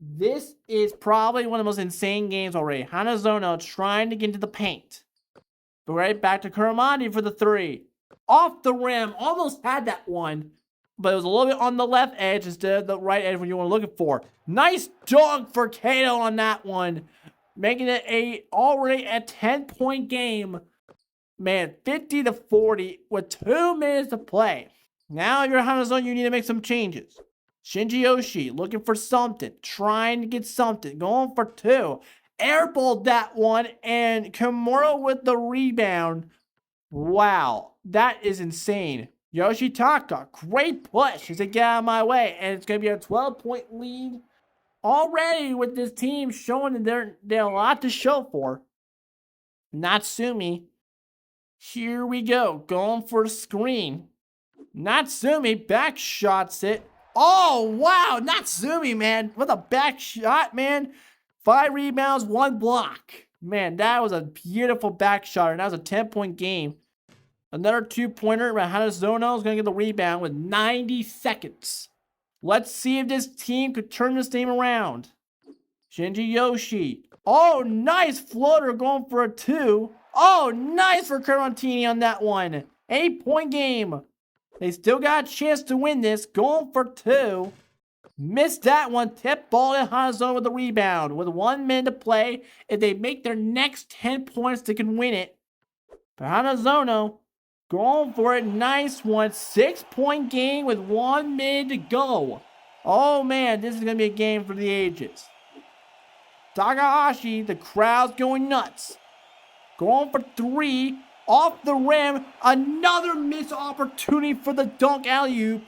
Speaker 1: This is probably one of the most insane games already. Hanazono trying to get into the paint. But right back to Kuramati for the 3. Off the rim. Almost had that one. But it was a little bit on the left edge instead of the right edge when you were looking for. Nice dunk for Kato on that one. Making it already a 10-point game. Man, 50-40 with 2 minutes to play. Now if you're Hanazono, you need to make some changes. Shinji Yoshi looking for something, trying to get something, going for 2. Airballed that one, and Kimura with the rebound. Wow, that is insane. Yoshitaka, great push. He said, get out of my way, and it's going to be a 12-point lead already with this team showing that they're a lot to show for. Natsumi, here we go, going for a screen. Natsumi back shots it. Oh, wow. Natsumi, man. What a back shot, man. 5 rebounds, 1 block. Man, that was a beautiful back shot, and that was a 10-point game. Another 2-pointer. Hanazono is going to get the rebound with 90 seconds. Let's see if this team could turn this game around. Shinji Yoshi. Oh, nice floater going for a 2. Oh, nice for Kurantini on that one. 8-point game. They still got a chance to win this. Going for 2. Missed that one. Tip ball to Hanazono with the rebound. With 1 minute to play. If they make their next 10 points, they can win it. But Hanazono Going for it. Nice one. 6-point game with 1 minute to go. Oh, man. This is going to be a game for the ages. Takahashi, the crowd's going nuts. Going for 3. Off the rim. Another missed opportunity for the dunk alley-oop.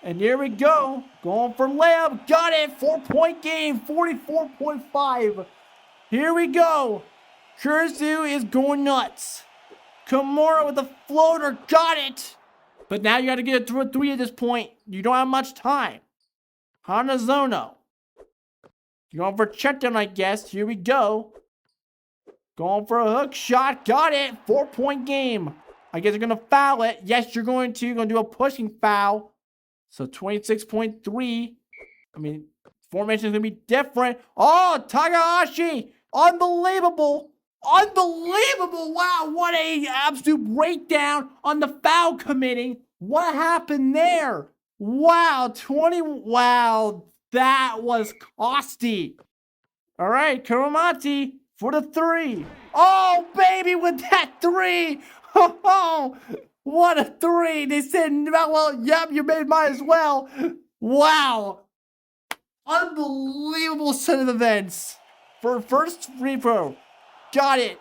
Speaker 1: And here we go. Going for layup. Got it. 4-point game. 44.5. Here we go. Kursu is going nuts. Kimura with the floater. Got it. But now you got to get it through a 3 at this point. You don't have much time. Hanazono. You're going for a check down, I guess. Here we go. Going for a hook shot. Got it. 4-point game. I guess you're going to foul it. Yes, you're going to. You're going to do a pushing foul. So 26.3. I mean, formation is going to be different. Oh, Takahashi. Unbelievable. Unbelievable. Wow, what a absolute breakdown on the foul committing. What happened there? Wow, wow, that was costly. All right, Kuromati for the 3. Oh, baby, with that 3. Oh, what a 3. They said, well, yep, you might as well. Wow. Unbelievable set of events. For first free throw. Got it.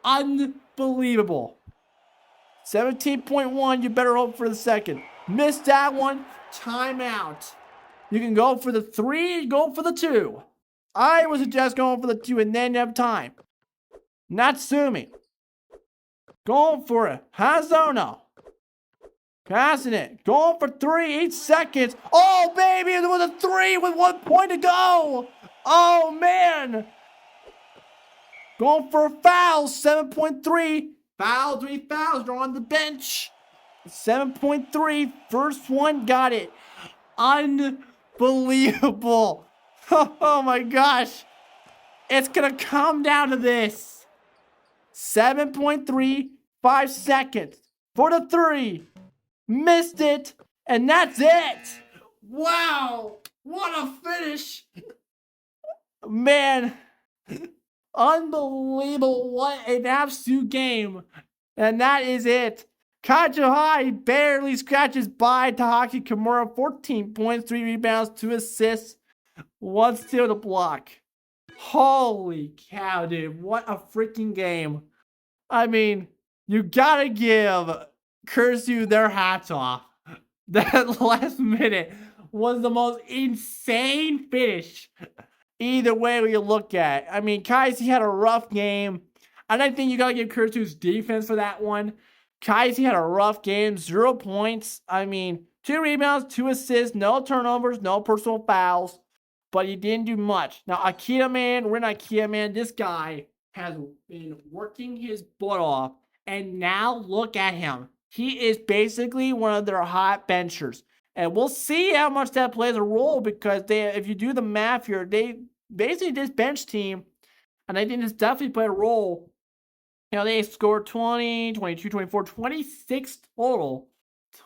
Speaker 1: Unbelievable. 17.1. You better hope for the second. Missed that one. Timeout. You can go for the 3, go for the 2. I would suggest going for the 2 and then you have time. Natsumi. Going for it. Hazono. Passing it. Going for 3. 8 seconds. Oh, baby. With a 3 with 1 point to go. Oh, man. Going for a foul. 7.3. Foul. 3 fouls. They're on the bench. 7.3. First one. Got it. Unbelievable. Oh, my gosh. It's going to come down to this. 7.3. 5 seconds. For the 3. Missed it. And that's it. Wow. What a finish. Man. Unbelievable. What an absolute game. And that is it. Kajuhai barely scratches by Takahashi Kimura. 14 points, 3 rebounds, 2 assists, 1 steal to block. Holy cow, dude. What a freaking game. I mean, you gotta give Kursu their hats off. That last minute was the most insane finish. Either way you look at it. I mean, Kaisi had a rough game. I don't think you gotta give Kursu's defense for that one. Kaisi had a rough game. 0 points. I mean, 2 rebounds, 2 assists, no turnovers, no personal fouls. But he didn't do much. Now, Akita Man, this guy has been working his butt off. And now look at him. He is basically one of their hot benchers. And we'll see how much that plays a role because if you do the math here, they basically this bench team, and I think this definitely played a role. You know, they scored 20, 22, 24, 26 total.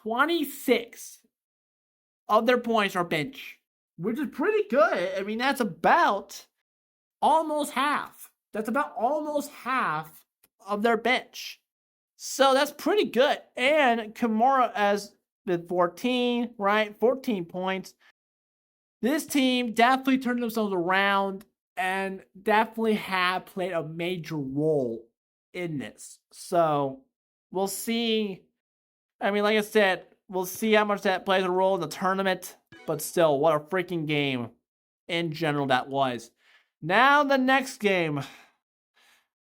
Speaker 1: 26 of their points are bench, which is pretty good. I mean, that's about almost half. That's about almost half of their bench. So that's pretty good. And Kimura as the 14, right? 14 points. This team definitely turned themselves around and definitely have played a major role in this. So we'll see. I mean, like I said, we'll see how much that plays a role in the tournament. But still, what a freaking game in general that was. Now the next game.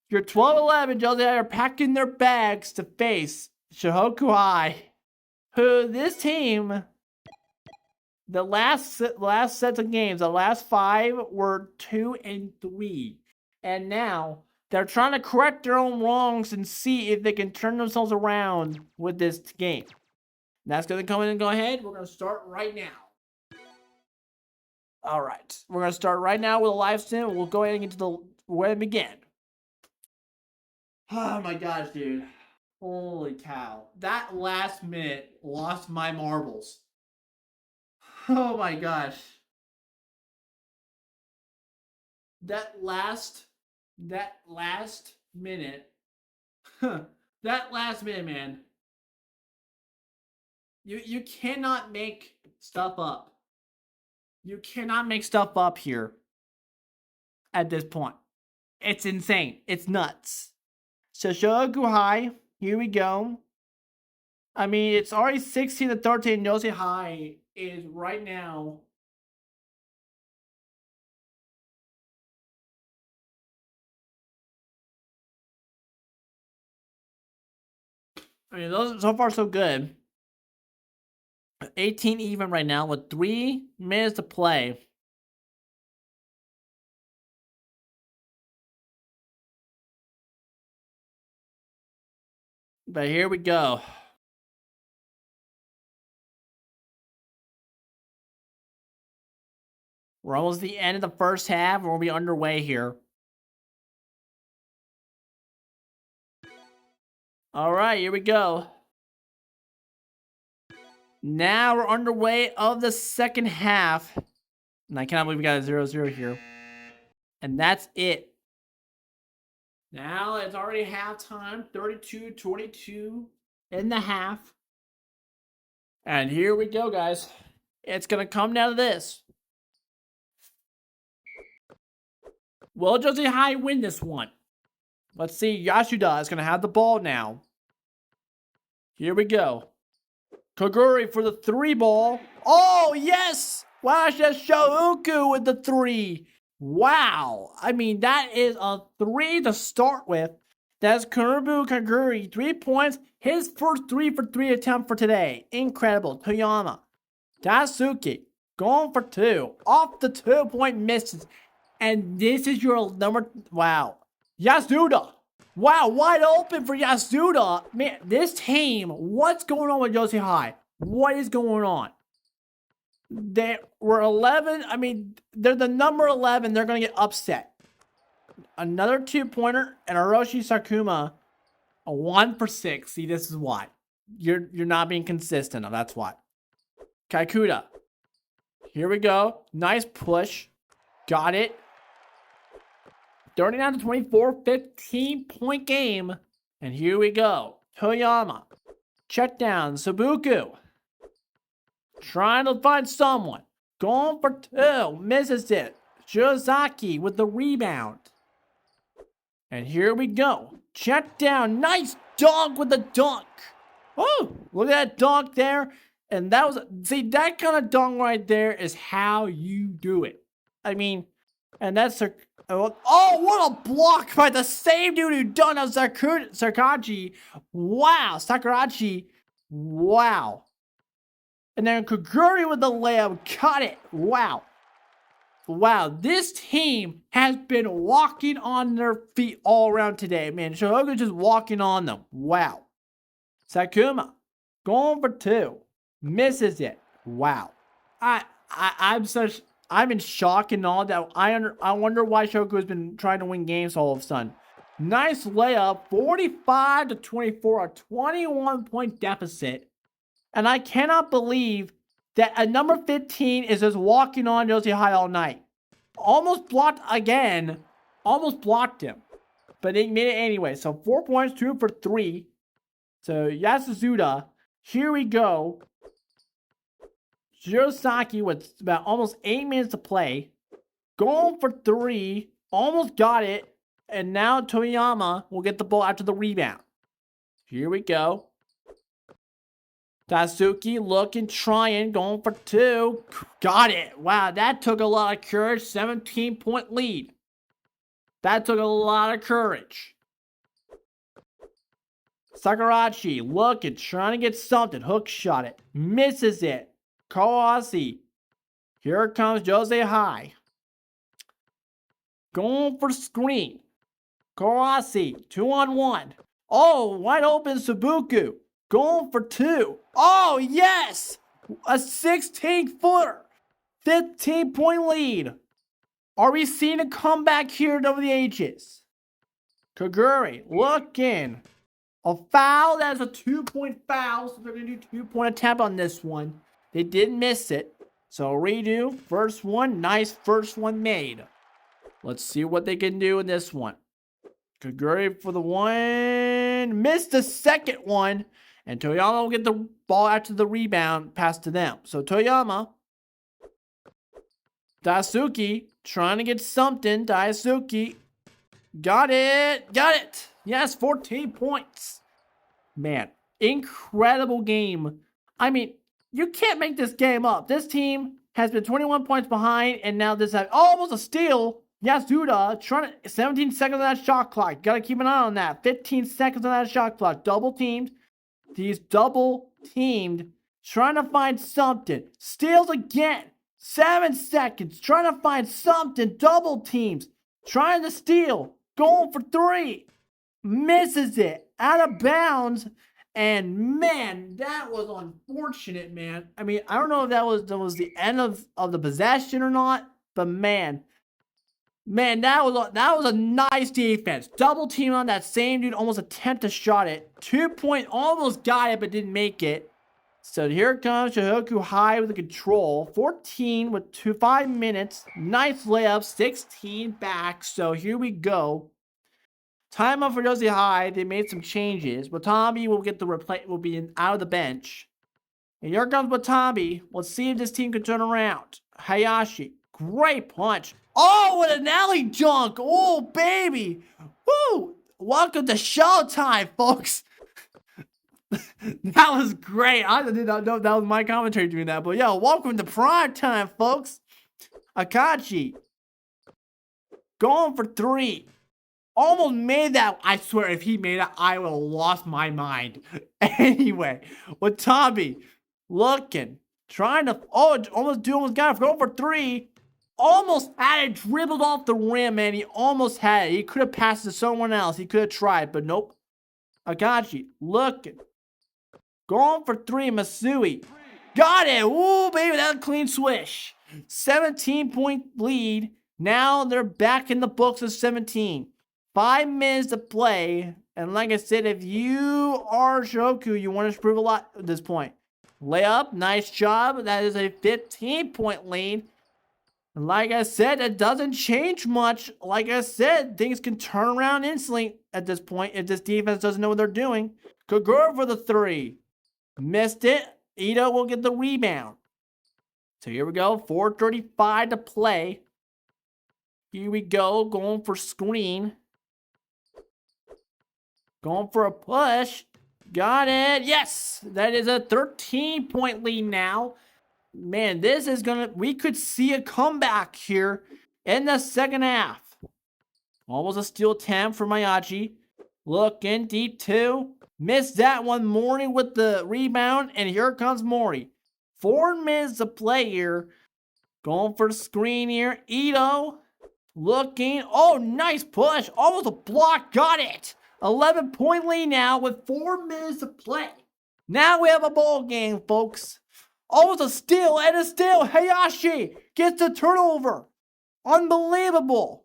Speaker 1: Your 12-11 Jose are packing their bags to face Shohoku High, who this team, the last sets of games, the last 5 were 2 and 3, and now they're trying to correct their own wrongs and see if they can turn themselves around with this game. And that's gonna come in and go ahead. We're gonna start right now. All right, we're gonna start right now with a live sim. We'll go ahead and get to the where to begin. Oh my gosh, dude. Holy cow. That last minute lost my marbles. Oh my gosh. That last minute That last minute, man. You cannot make stuff up. You cannot make stuff up here at this point. It's insane. It's nuts. So Shogoku High, here we go. I mean, it's already 16-13. Yosei High is right now. I mean, those so far so good. 18 even right now with 3 minutes to play. But here we go. We're almost at the end of the first half, and we'll be underway here. All right, here we go. Now we're underway of the second half. And I cannot believe we got a 0-0 here. And that's it. Now it's already halftime, 32-22 in the half. And here we go, guys. It's going to come down to this. Will Yosei High win this one? Let's see. Yasuda is going to have the ball now. Here we go. Koguri for the 3 ball. Oh, yes! Wow, that's Shogoku with the 3. Wow. I mean, that is a 3 to start with. That's Kurubu Koguri. 3 points. His first 3 for 3 attempt for today. Incredible. Toyama. Daisuke. Going for 2. Off the 2-point misses. And this is your number. Wow. Yasuda. Wow, wide open for Yasuda. Man, this team, what's going on with Yosei High? What is going on? They were 11. I mean, they're the number 11. They're going to get upset. Another 2-pointer and Orochi Sakuma, a 1 for 6. See, this is why. You're not being consistent. That's why. Kaikuta. Here we go. Nice push. Got it. 39-24, 15-point game. And here we go. Toyama. Check down. Sabuku. Trying to find someone. Going for 2. Misses it. Shiozaki with the rebound. And here we go. Check down. Nice dunk with the dunk. Oh, look at that dunk there. And that was, see, that kind of dunk right there is how you do it. I mean, and that's a, oh, what a block by the same dude who done on Sakurachi. Wow, Sakurachi. Wow. And then Koguri with the layup. Got it. Wow. Wow, this team has been walking on their feet all around today, man. Shogoku just walking on them. Wow. Sakuma going for 2. Misses it. Wow. I'm in shock and all that. I wonder why Shogoku has been trying to win games all of a sudden. Nice layup. 45-24, a 21-point deficit. And I cannot believe that a number 15 is just walking on Yosei High all night. Almost blocked again. Almost blocked him. But they made it anyway. So 4 points, 2 for 3. So Yasuda. Here we go. Shiozaki with about almost 8 minutes to play. Going for 3. Almost got it. And now Toyama will get the ball after the rebound. Here we go. Daisuke looking, trying, going for 2. Got it. Wow, that took a lot of courage. 17-point lead. That took a lot of courage. Sakurachi looking, trying to get something. Hook shot it. Misses it. Kawase. Here comes Yosei High. Going for screen. Kawase, 2-on-1. Oh, wide open Sabuku. Going for 2. Oh, yes! A 16-footer. 15-point lead. Are we seeing a comeback here over the ages? Koguri looking. A foul. That is a 2-point foul. So they're going to do 2-point attempt on this one. They did miss it. So redo. First one. Nice first one made. Let's see what they can do in this one. Koguri for the 1. looking, missed the second one. And Toyama will get the ball after the rebound, pass to them. So Toyama, Daisuke, trying to get something. Daisuke, got it. Yes, 14 points. Man, incredible game. I mean, you can't make this game up. This team has been 21 points behind, and now this has almost a steal. Yasuda trying to 17 seconds on that shot clock. Gotta keep an eye on that. 15 seconds on that shot clock. Double teamed. He's double teamed. Trying to find something. Steals again. 7 seconds. Trying to find something. Double teams. Trying to steal. Going for 3. Misses it. Out of bounds. And man, that was unfortunate, man. I mean, I don't know if that was the end of the possession or not, but man, that was a nice defense. Double team on that same dude, almost attempt to shot it. 2 point, almost got it, but didn't make it. So here comes Shohoku High with the control. 14 with 5 minutes. Nice layup, 16 back. So here we go. Timeout for Yosi High. They made some changes. Watanabe will get the replay. Will be out of the bench. And here comes Watanabe. Let's see if this team can turn around. Hayashi, great punch. Oh, what an alley dunk! Oh, baby! Woo! Welcome to Showtime, folks. That was great. I did not know that was my commentary doing that, but yo, welcome to prime time, folks. Akachi going for 3. Almost made that. I swear, if he made it, I would have lost my mind. Anyway, Watanabe looking, trying to. Oh, almost got it. Going for 3. Almost had it, dribbled off the rim, man. He almost had it. He could have passed to someone else. He could have tried, but nope. Akachi looking, going for 3. Masui got it. Ooh, baby, that's a clean swish. 17-point lead. Now they're back in the books of 17. 5 minutes to play, and like I said, if you are Shohoku, you want to prove a lot at this point. Layup, nice job. That is a 15-point lead. And like I said, it doesn't change much. Like I said, things can turn around instantly at this point if this defense doesn't know what they're doing. Kagura for the 3. Missed it. Ito will get the rebound. So here we go. 4:35 to play. Here we go. Going for screen. Going for a push. Got it. Yes. That is a 13-point lead now. Man, this is we could see a comeback here in the second half. Almost a steal attempt for Mayachi. Looking deep 2. Missed that one. Mori with the rebound. And here comes Mori. 4 minutes to play here. Going for the screen here. Ito. Looking. Oh, nice push. Almost a block. Got it. 11-point lead now with 4 minutes to play. Now we have a ball game, folks. Almost a steal and a steal. Hayashi gets the turnover. Unbelievable.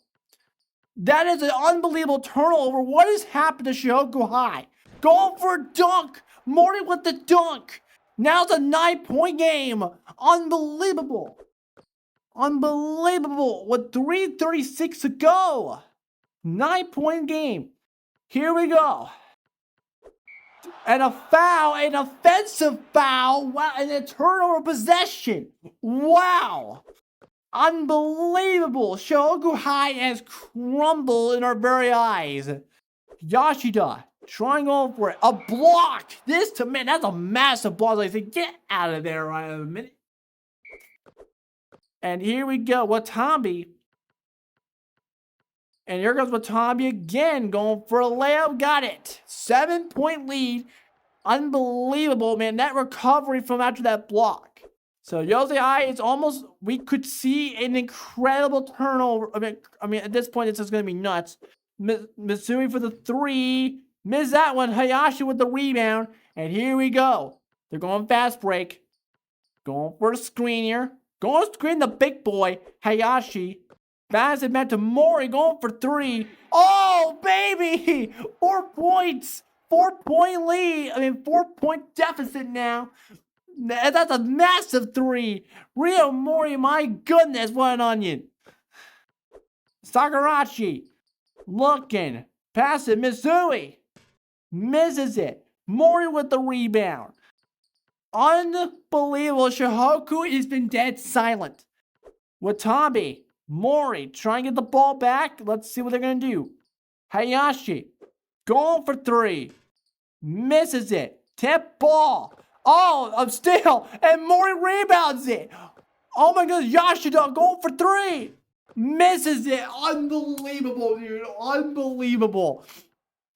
Speaker 1: That is an unbelievable turnover. What has happened to Shohoku High? Going for a dunk. Mori with the dunk. Now it's a 9-point game. Unbelievable. Unbelievable. With 3:36 to go. 9-point game. Here we go. And a foul, an offensive foul. Wow, and a turnover possession. Wow. Unbelievable. Shohoku High has crumbled in our very eyes. Yoshida trying going for it. A block. This to man, that's a massive block. Like, I said, get out of there right in a minute. And here we go. Watanabe. And here goes Watanabe again, going for a layup. Got it. 7-point lead. Unbelievable, man. That recovery from after that block. So Yosi High is almost, we could see an incredible turnover. I mean, at this point, it's just going to be nuts. Misui for the 3. Missed that one. Hayashi with the rebound. And here we go. They're going fast break. Going for a screen here. Going to screen the big boy, Hayashi. Pass it back to Mori, going for 3. Oh, baby! 4 points. 4-point lead. 4-point deficit now. That's a massive 3. Rio Mori, my goodness, what an onion. Sakurachi looking. Pass it, Misui. Misses it. Mori with the rebound. Unbelievable. Shihoku has been dead silent. Watabe. Mori trying to get the ball back. Let's see what they're going to do. Hayashi. Going for three. Misses it. Tip ball. Oh, I'm still. And Mori rebounds it. Oh my goodness. Yashida going for three. Misses it. Unbelievable, dude. Unbelievable.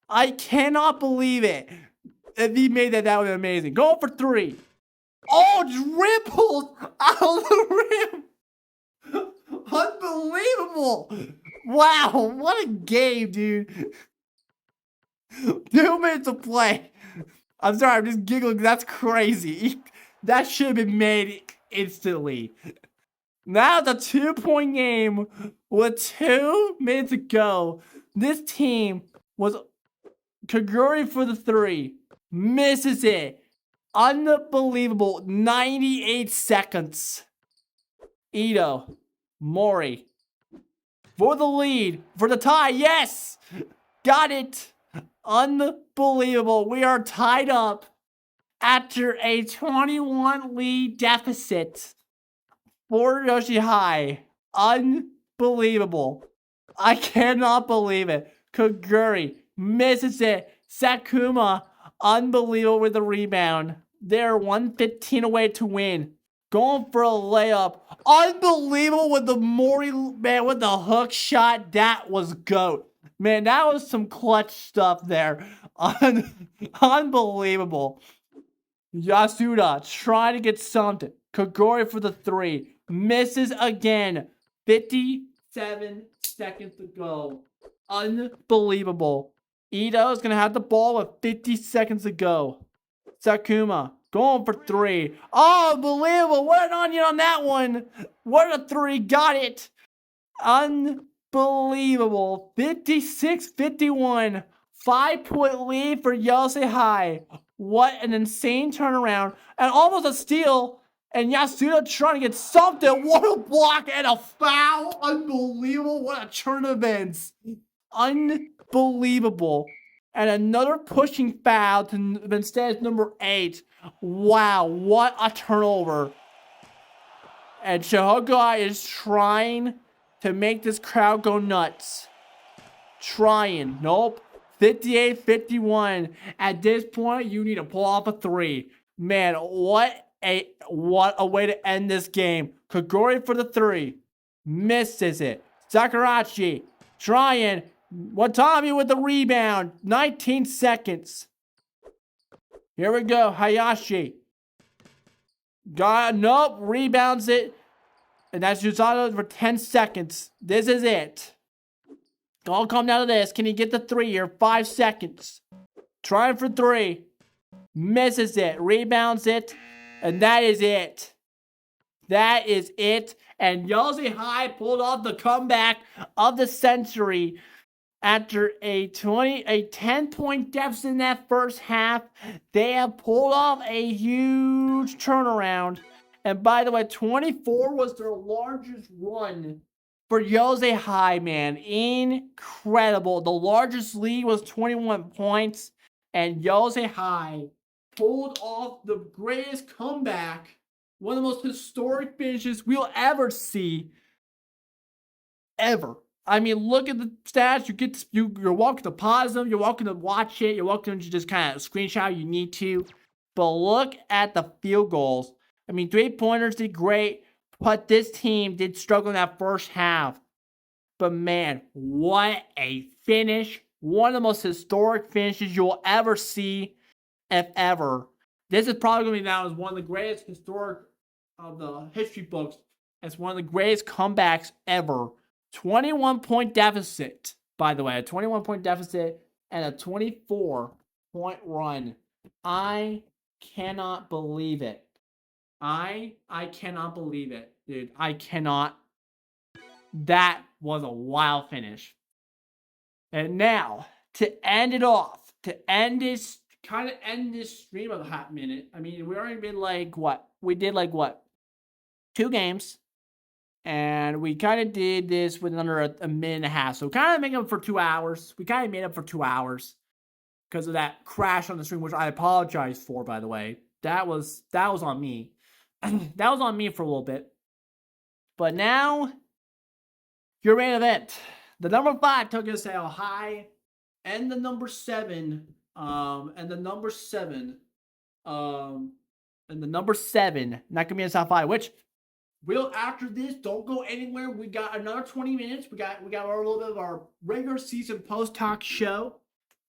Speaker 1: I cannot believe it. If he made that, that would be amazing. Going for three. Oh, dribbled out of the rim. Unbelievable. Wow, what a game, dude. 2 minutes of play. I'm sorry, I'm just giggling. That's crazy. That should have been made instantly. Now it's a 2-point game with 2 minutes to go. This team was Kaguri for the three. Misses it. Unbelievable. 98 seconds. Ito. Mori. For the lead. For the tie. Yes! Got it. Unbelievable. We are tied up after a 21 lead deficit for Yoshi High. Unbelievable. I cannot believe it. Kaguri misses it. Sakuma, unbelievable with the rebound. They're 115 away to win. Going for a layup. Unbelievable with the Mori, man, with the hook shot. That was GOAT. Man, that was some clutch stuff there. Unbelievable. Yasuda trying to get something. Kaguri for the three. Misses again. 57 seconds to go. Unbelievable. Ito's going to have the ball with 50 seconds to go. Sakuma going for three. Oh, unbelievable. What an onion on that one. What a three. Got it. Unbelievable. 56-51. 5-point lead for Yosei High. What an insane turnaround. And almost a steal. And Yasuda trying to get something. What a block and a foul. Unbelievable. What a turn of events. Unbelievable. And another pushing foul to instead number 8. Wow, what a turnover. And Shihoku is trying to make this crowd go nuts. Trying. Nope. 58-51. At this point, you need to pull off a three. Man, what a way to end this game. Kaguri for the three. Misses it. Sakurachi trying. Watami with the rebound. 19 seconds. Here we go. Hayashi. Nope. Rebounds it. And that's Yusato for 10 seconds. This is it. All come down to this. Can he get the three here? 5 seconds. Trying for three. Misses it. Rebounds it. And that is it. That is it. And Yosei High pulled off the comeback of the century. After a 10-point deficit in that first half, they have pulled off a huge turnaround. And by the way, 24 was their largest run for Yosei High, man. Incredible. The largest lead was 21 points. And Yosei High pulled off the greatest comeback. One of the most historic finishes we'll ever see. Ever. I mean, look at the stats. You're welcome to pause them. You're welcome to watch it. You're welcome to just kind of screenshot if you need to. But look at the field goals. I mean, 3-pointers did great, but this team did struggle in that first half. But man, what a finish. One of the most historic finishes you'll ever see, if ever. This is probably going to be now as one of the greatest historic of the history books. As one of the greatest comebacks ever. 21-point deficit, by the way. A 21-point deficit and a 24-point run. I cannot believe it. I cannot believe it, dude. I cannot. That was a wild finish. And now, to end it off, to end this stream of the hot minute. I mean, we already been like, what? We did like, what? 2 games. And we kind of did this with under a minute and a half. So kind of make up for 2 hours. We kind of made up for 2 hours. because of that crash on the stream, which I apologize for, by the way. That was on me. That was on me for a little bit. But now, your main event. The number 5 Tokyo Sale High and the number 7 Nakamiya Safai, which will, after this, don't go anywhere. We got another 20 minutes. We got a little bit of our regular season post-talk show.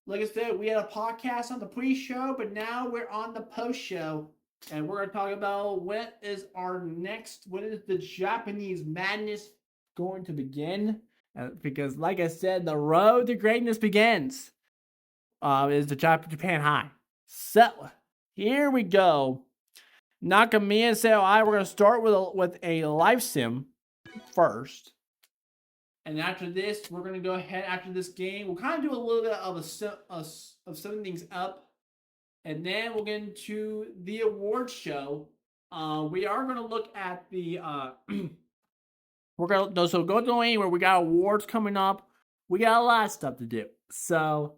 Speaker 1: Like I said, we had a podcast on the pre-show, but now we're on the post-show. And we're going to talk about when is the Japanese madness going to begin? Because, like I said, the road to greatness begins. Is the Japan High. So, here we go. Nakamiya and Seoi, we're going to start with a live sim first. And after this, we're going to go ahead after this game. We'll kind of do a little bit of summing things up. And then we'll get into the awards show. We are going to look at the... So go to anywhere. We got awards coming up. We got a lot of stuff to do. So,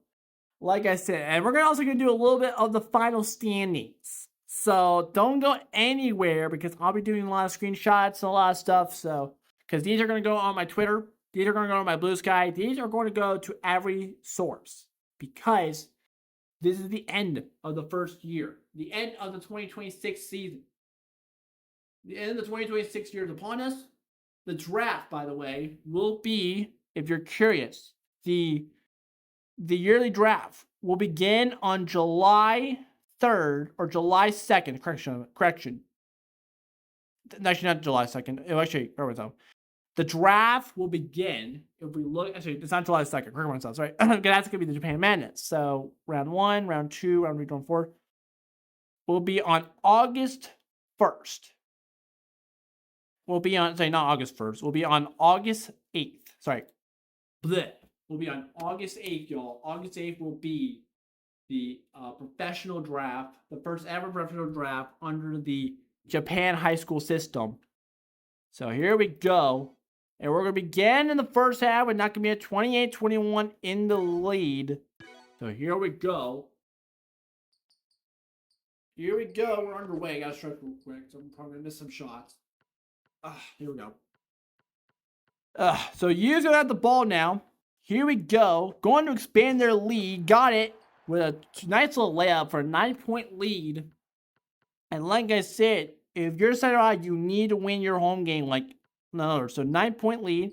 Speaker 1: like I said, and we're also going to do a little bit of the final standings. So don't go anywhere because I'll be doing a lot of screenshots and a lot of stuff. So, because these are going to go on my Twitter. These are going to go on my Blue Sky. These are going to go to every source because this is the end of the first year. The end of the 2026 season. The end of the 2026 year is upon us. The draft, by the way, will be, if you're curious, the yearly draft will begin on July 3rd or July 2nd. Correction. Actually, not July 2nd. Actually, the draft will begin. If we look, actually, it's not July 2nd. Correct myself, right? That's going to be the Japan Madness. So, round 1, round 2, round 3, round 4 will be on August 1st. We'll be on August 8th. Sorry. Bleh. We'll be on August 8th, y'all. August 8th will be the professional draft, the first ever professional draft under the Japan high school system. So here we go. And we're going to begin in the first half with Nakamiya 28-21 in the lead. So here we go. We're underway. Got to stretch real quick. So I'm probably going to miss some shots. Here we go. So Yu's going to have the ball now. Here we go. Going to expand their lead. Got it with a nice little layup for a 9-point lead. And like I said, if you're Saitama, you need to win your home game like none other. So 9-point lead.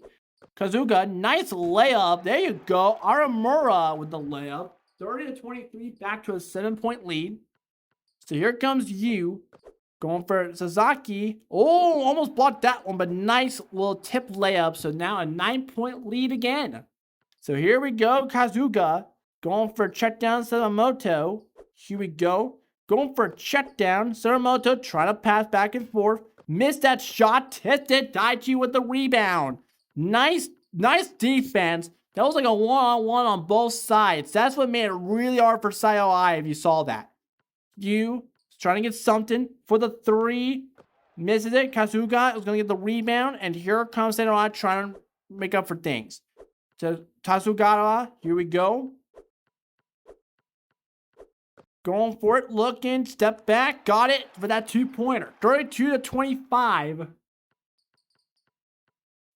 Speaker 1: Kazuga, nice layup. There you go. Aramura with the layup. 30-23, back to a 7-point lead. So here comes Yu. Going for Sasaki. Oh, almost blocked that one, but nice little tip layup. So now a 9-point lead again. So here we go. Kazuga going for a check down Sadamoto. Here we go. Going for a check down. Sadamoto trying to pass back and forth. Missed that shot. Tested Daichi with the rebound. Nice defense. That was like a one-on-one on both sides. That's what made it really hard for Seoi if you saw that. Yu trying to get something for the 3. Misses it. Kazuga is going to get the rebound. And here comes Seoi trying to make up for things. So Tasugara, here we go. Going for it. Looking. Step back. Got it for that 2-pointer. 32-25.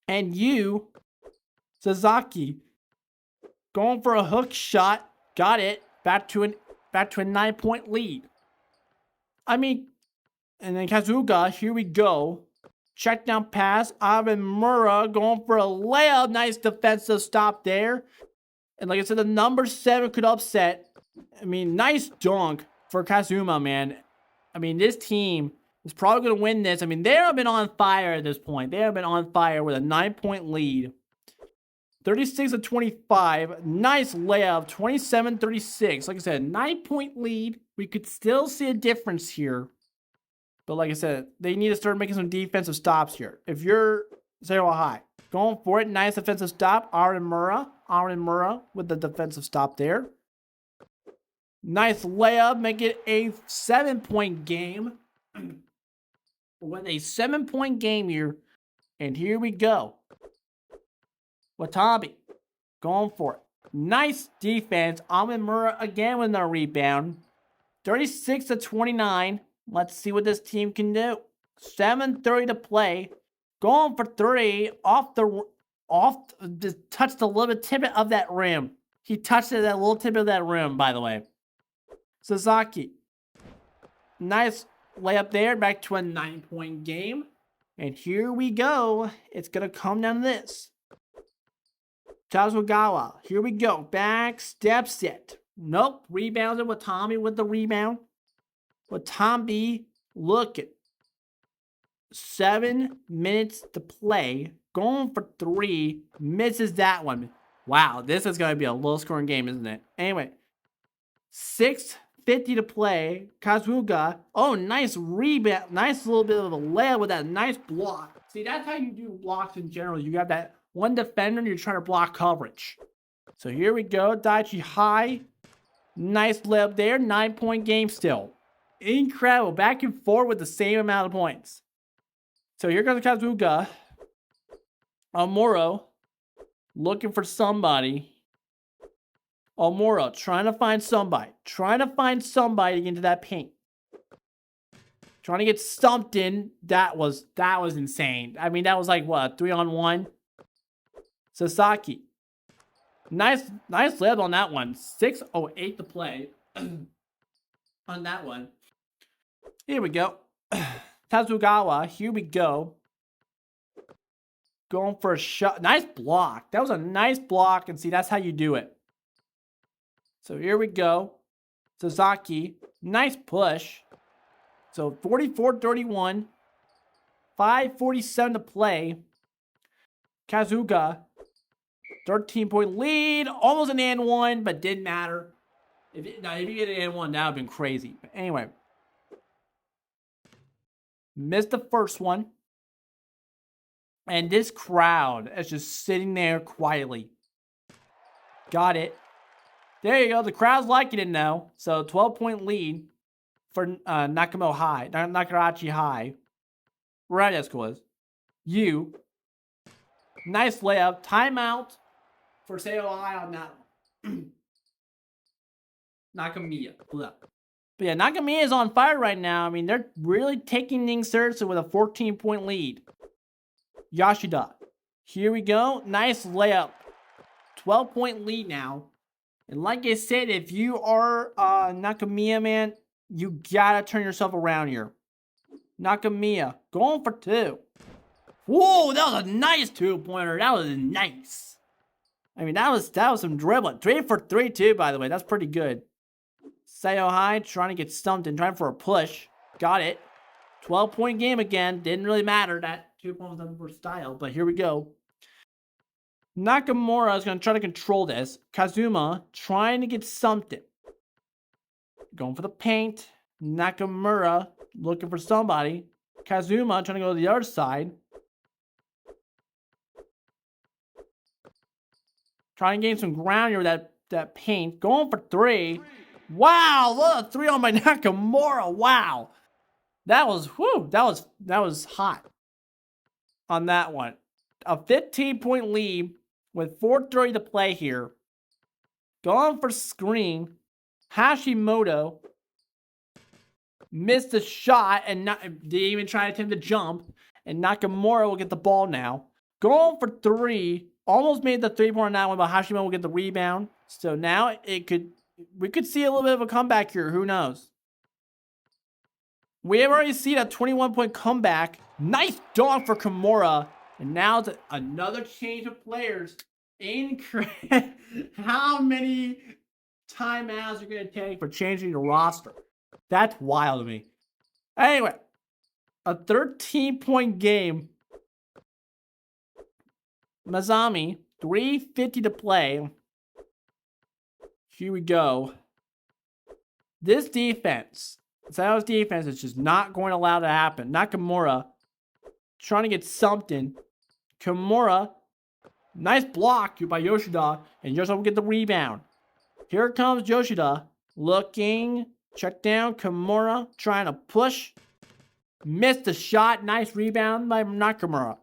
Speaker 1: And Yu Sasaki going for a hook shot. Got it. Back to a 9-point lead. I mean, and then Kazuga, here we go. Check down pass. Aramura going for a layup. Nice defensive stop there. And like I said, the number 7 could upset. I mean, nice dunk for Kazuma, man. I mean, this team is probably going to win this. I mean, they have been on fire at this point. They have been on fire with a 9-point lead. 36-25. Nice layup. 27-36. Like I said, 9-point lead. We could still see a difference here. But like I said, they need to start making some defensive stops here. If you're Seoi High, going for it. Nice defensive stop. Aramura with the defensive stop there. Nice layup. Make it a 7-point game. With a 7-point game here. And here we go. Watabe going for it. Nice defense. Amimura again with another rebound. 36-29. Let's see what this team can do. 7:30 to play. Going for three. Just touched a little bit tip of that rim. He touched it at a little tip of that rim, by the way. Sasaki. Nice layup there. Back to a 9-point game. And here we go. It's going to come down to this. Tazugawa. Here we go. Back step set. Nope. Rebounds it with Tommy with the rebound. Watambi looking. 7 minutes to play. Going for three. Misses that one. Wow, this is going to be a low-scoring game, isn't it? Anyway. 6:50 to play. Kazuga. Oh, nice rebound. Nice little bit of a layup with that nice block. See, that's how you do blocks in general. You got that one defender and you're trying to block coverage. So here we go. Daiichi High. Nice layup there. 9-point game still. Incredible. Back and forth with the same amount of points. So here goes Kazuga. Amuro. Looking for somebody. Amuro trying to find somebody. Trying to find somebody into that paint. Trying to get stumped in. That was insane. I mean, that was like, what, 3-on-1? Sasaki. Nice layup on that one. 6:08 to play. On that one. Here we go. Tazugawa. Here we go. Going for a shot. Nice block. That was a nice block. And see, that's how you do it. So here we go. Sasaki. Nice push. So 44-31. 5:47 to play. Kazuga. 13-point lead. Almost an and one, but didn't matter. If you get an and one, that would have been crazy. But anyway. Missed the first one. And this crowd is just sitting there quietly. Got it. There you go. The crowd's liking it now. So 12-point lead for Nakarachi High. Right, that's cool. Nice layup. Timeout for Seio High on that one. Nakamiya. But yeah, Nakamiya is on fire right now. I mean, they're really taking things seriously with a 14-point lead. Yoshida. Here we go. Nice layup. 12-point lead now. And like I said, if you are Nakamiya, man, you gotta turn yourself around here. Nakamiya going for two. Whoa, that was a nice two-pointer. That was nice. I mean, that was some dribbling. 3 for 3 too, by the way. That's pretty good. Seio High trying to get stumped and trying for a push. Got it. 12-point game again. Didn't really matter. That 2 points for style, but here we go. Nakamura is going to try to control this. Kazuma trying to get something. Going for the paint. Nakamura looking for somebody. Kazuma trying to go to the other side. Trying to gain some ground here with that paint. Going for three. Wow, look, 3 on by Nakamura. Wow. That was hot on that one. A 15-point lead with 4:30 to play here. Going for screen. Hashimoto missed the shot and didn't even try to attempt to jump. And Nakamura will get the ball now. Going for 3. Almost made the 3-point on that one, but Hashimoto will get the rebound. So now we could see a little bit of a comeback here. Who knows? We have already seen a 21-point comeback. Nice dunk for Kimura. And now it's another change of players. How many timeouts are going to take for changing the roster? That's wild to me. Anyway, a 13-point game. Mazami, 3:50 to play. Here we go. This defense, Seio's defense is just not going to allow that to happen. Nakamura trying to get something. Kimura, nice block by Yoshida, and Yoshida will get the rebound. Here comes Yoshida, looking, check down. Kimura trying to push. Missed the shot. Nice rebound by Nakamura.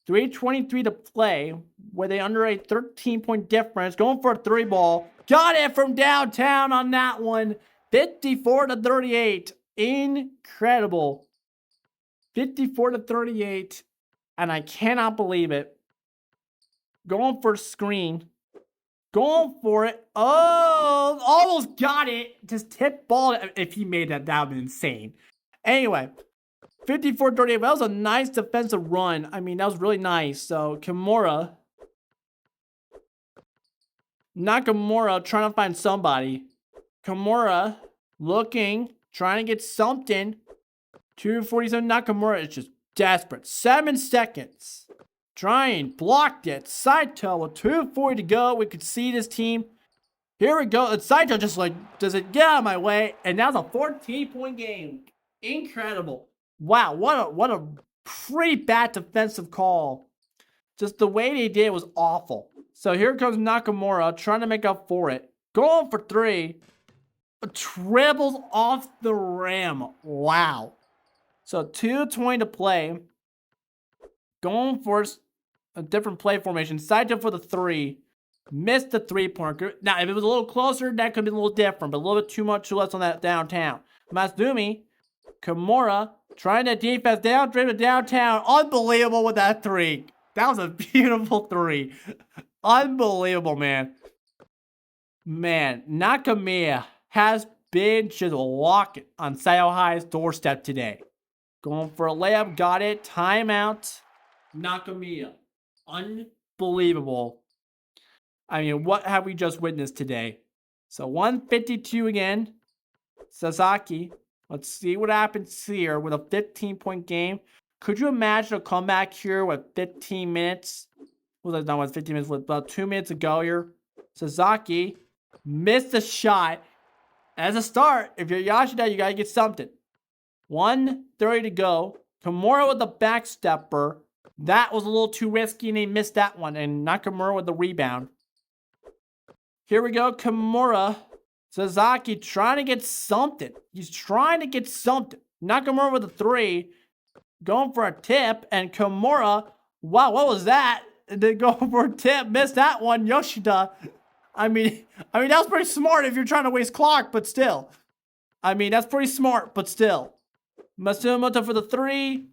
Speaker 1: 3:23 to play with a under a 13-point difference. Going for a 3-ball. Got it from downtown on that one. 54-38. Incredible. 54-38. And I cannot believe it. Going for a screen. Going for it. Oh, almost got it. Just tip ball. If he made that, that would be insane. Anyway, 54-38. That was a nice defensive run. I mean, that was really nice. So, Nakamura trying to find somebody. Nakamura looking, trying to get something. 2:47. Nakamura is just desperate. 7 seconds. Trying, blocked it. Saito with 2:40 to go. We could see this team. Here we go. And Saito just like, does it get out of my way? And now it's a 14-point game. Incredible. Wow, what a pretty bad defensive call. Just the way they did was awful. So here comes Nakamura trying to make up for it. Going for 3. Dribbles off the rim. Wow. So 2:20 to play. Going for a different play formation. Saito for the 3. Missed the 3-pointer. Now, if it was a little closer, that could be a little different. But a little bit too much to us on that downtown. Matsumi. Kimura trying to defense down, driven downtown. Unbelievable with that 3. That was a beautiful 3. Unbelievable, man. Man, Nakamiya has been just walking on Saito High's doorstep today. Going for a layup, got it. Timeout. Nakamiya. Unbelievable. I mean, what have we just witnessed today? So 152 again. Sasaki. Let's see what happens here with a 15-point game. Could you imagine a comeback here with 15 minutes? Well, that's not what 15 minutes, with about 2 minutes to go here. Sasaki missed the shot. As a start, if you're Yoshida, you got to get something. 1:30 to go. Kimura with the backstepper. That was a little too risky, and they missed that one. And Nakamura with the rebound. Here we go. Kimura. Sasaki trying to get something. He's trying to get something. Nakamura with a 3. Going for a tip. And Kimura. Wow, what was that? They go for a tip. Missed that one. Yoshida. I mean, that was pretty smart if you're trying to waste clock, but still. I mean, that's pretty smart, but still. Matsumoto for the 3.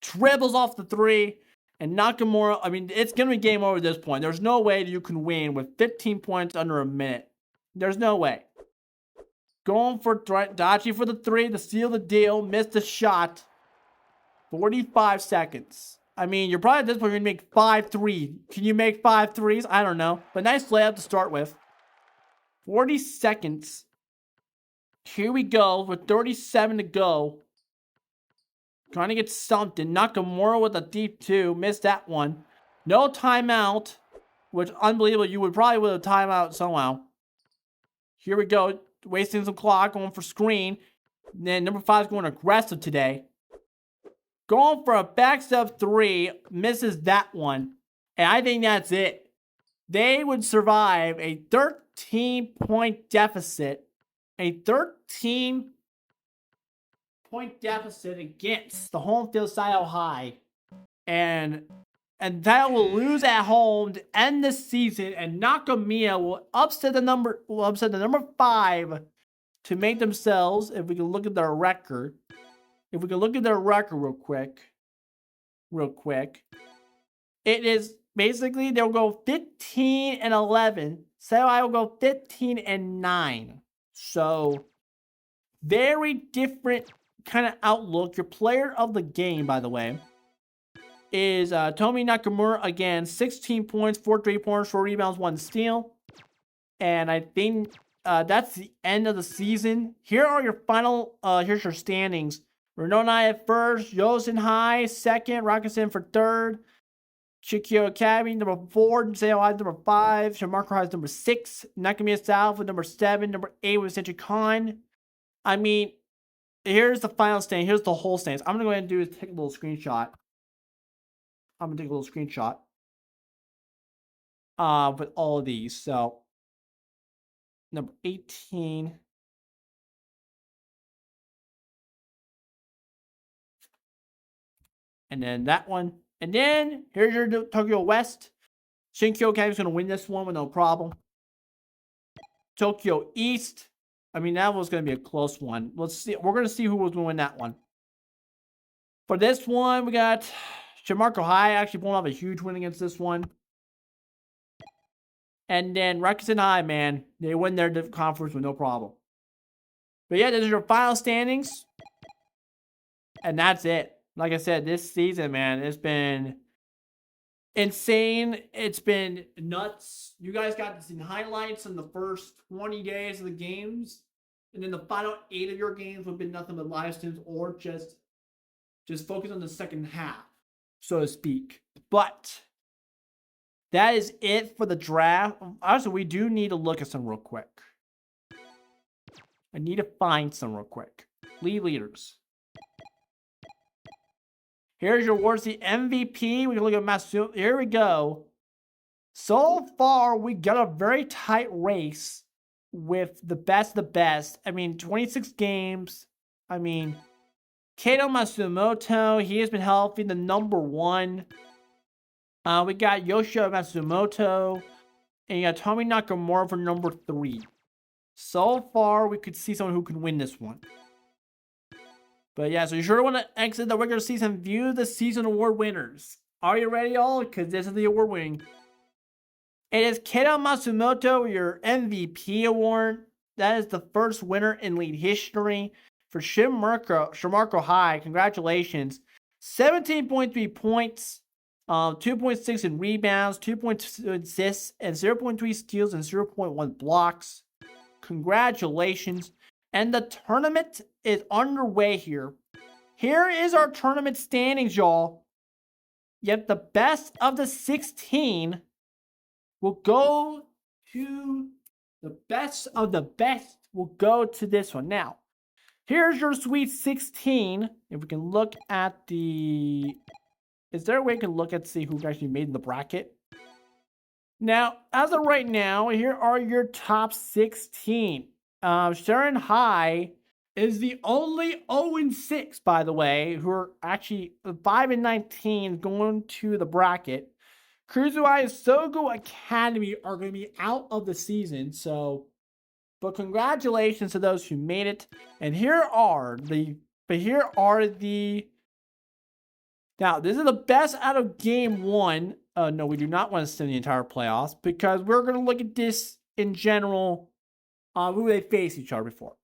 Speaker 1: Dribbles off the 3. And Nakamura, I mean, it's going to be game over at this point. There's no way that you can win with 15 points under a minute. There's no way. Going for Dachi for the 3 to seal the deal. Missed the shot. 45 seconds. I mean, you're probably at this point going to make 5 3s. Can you make 5 3s? I don't know. But nice layup to start with. 40 seconds. Here we go with 37 to go. Trying to get something. Nakamura with a deep 2. Missed that one. No timeout. Which, unbelievable. You would probably with a timeout somehow. Here we go. Wasting some clock. Going for screen. And then number 5 is going aggressive today. Going for a backstep 3. Misses that one. And I think that's it. They would survive a 13-point deficit. A 13-point deficit against the home field Saito High. And that will lose at home to end the season. And Nakamiya will upset the number 5 to make themselves, if we can look at their record. If we can look at their record real quick. It is basically they'll go 15-11. Saito High will go 15-9. So very different kind of outlook. Your player of the game, by the way, is Tomi Nakamura. Again, 16 points, 4 3-pointers, 4 rebounds, 1 steal. And I think that's the end of the season. Here are your final, here's your standings. Renonai at first, Yosen High second, Rakuten for third, Chikyo Academy number 4, Saito High number 5, Shamarko High number 6, Nakamiya South with number 7, number 8 with Century Con. I mean, here's the final stand. Here's the whole stands. I'm going to go ahead and do is take a little screenshot. With all of these. So, number 18. And then that one. And then here's your Tokyo West. Shinkyo Academy's going to win this one with no problem. Tokyo East. I mean, that was going to be a close one. Let's see. We're going to see who was going to win that one. For this one, we got Shimarko High actually pulling off a huge win against this one. And then Rakuten High, man, they win their conference with no problem. But yeah, those are your final standings. And that's it. Like I said, this season, man, it's been insane. It's been nuts. You guys got to see highlights in the first 20 days of the games. And then the final 8 of your games have been nothing but live streams or just focus on the second half, so to speak. But that is it for the draft. Also, we do need to look at some real quick. I need to find some real quick. League leaders. Here's your awards. The MVP. We can look at Matsumoto. Here we go. So far, we got a very tight race with the best of the best. I mean, 26 games. I mean, Kato Matsumoto, he has been healthy, the number 1. We got Yoshio Matsumoto, and you got Tomi Nakamura for number 3. So far, we could see someone who can win this one. But yeah, so you sure want to exit the regular season, view the season award winners. Are you ready, all? Because this is the award winning. It is Kato Matsumoto, your MVP award. That is the first winner in league history. For Shimarko High, congratulations. 17.3 points, 2.6 in rebounds, 2.2 assists, and 0.3 steals and 0.1 blocks. Congratulations. And the tournament is underway here. Here is our tournament standings, y'all. Yet the best of the 16 will go to the best of the best will go to this one. Now, here's your Sweet 16. If we can look at the... Is there a way we can look at see who actually made the bracket? Now, as of right now, here are your top 16. Sharon High is the only 0-6, by the way, who are actually 5-19 going to the bracket. Kuzuai Sogo Academy are going to be out of the season, so... But congratulations to those who made it. And here are the... Now, this is the best out of game 1. No, we do not want to send the entire playoffs because we're going to look at this in general. Who they faced each other before.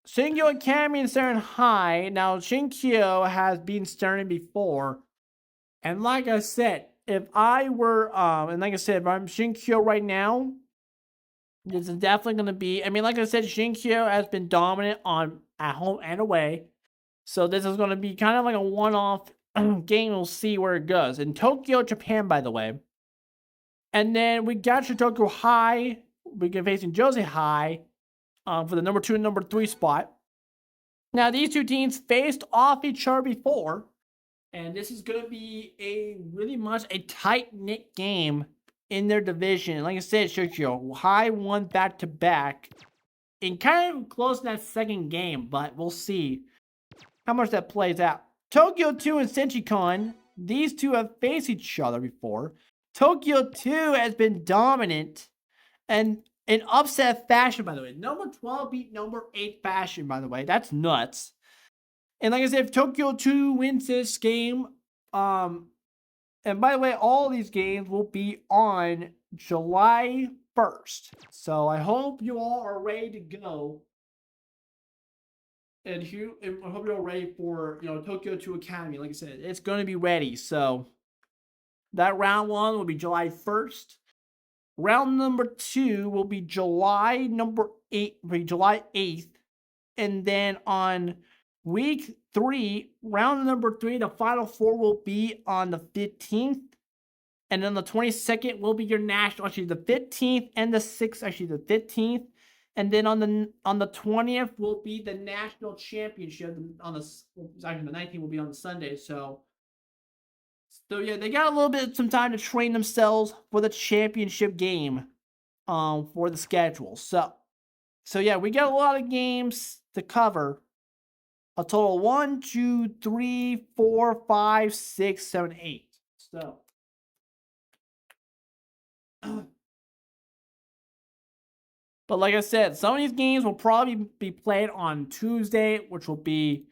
Speaker 1: Shinkyo Academy and Saren High. Now, Shinkyo has beaten Saren before. And like I said, if I were, if I'm Shinkyo right now, this is definitely going to be, I mean, like I said, Shinkyo has been dominant at home and away. So this is going to be kind of like a one-off game. We'll see where it goes. In Tokyo, Japan, by the way. And then we got your Tokyo High. We get facing Jose High for the number 2 and number 3 spot. Now, these two teams faced off each other before. And this is going to be really much a tight-knit game in their division. Like I said, Tokyo High won back-to-back. And kind of close in that second game, but we'll see how much that plays out. Tokyo 2 and Senchikon, these two have faced each other before. Tokyo 2 has been dominant and in upset fashion, by the way. Number 12 beat number 8 fashion, by the way. That's nuts. And like I said, if Tokyo 2 wins this game, and by the way, all these games will be on July 1st. So I hope you all are ready to go. And I hope you're all ready for, Tokyo 2 Academy. Like I said, it's going to be ready. So that round 1 will be July 1st. Round number 2 will be July 8th. And then on week 3, round number 3, the final 4 will be on the 15th. And then the 22nd will be your national, actually the 15th and the 6th, actually the 15th. And then on the 20th will be the national championship. The 19th will be on the Sunday. So yeah, they got a little bit some time to train themselves for the championship game, for the schedule. So yeah, we got a lot of games to cover. A total 1, 2, 3, 4, 5, 6, 7, 8. So, but like I said, some of these games will probably be played on Tuesday, which will be,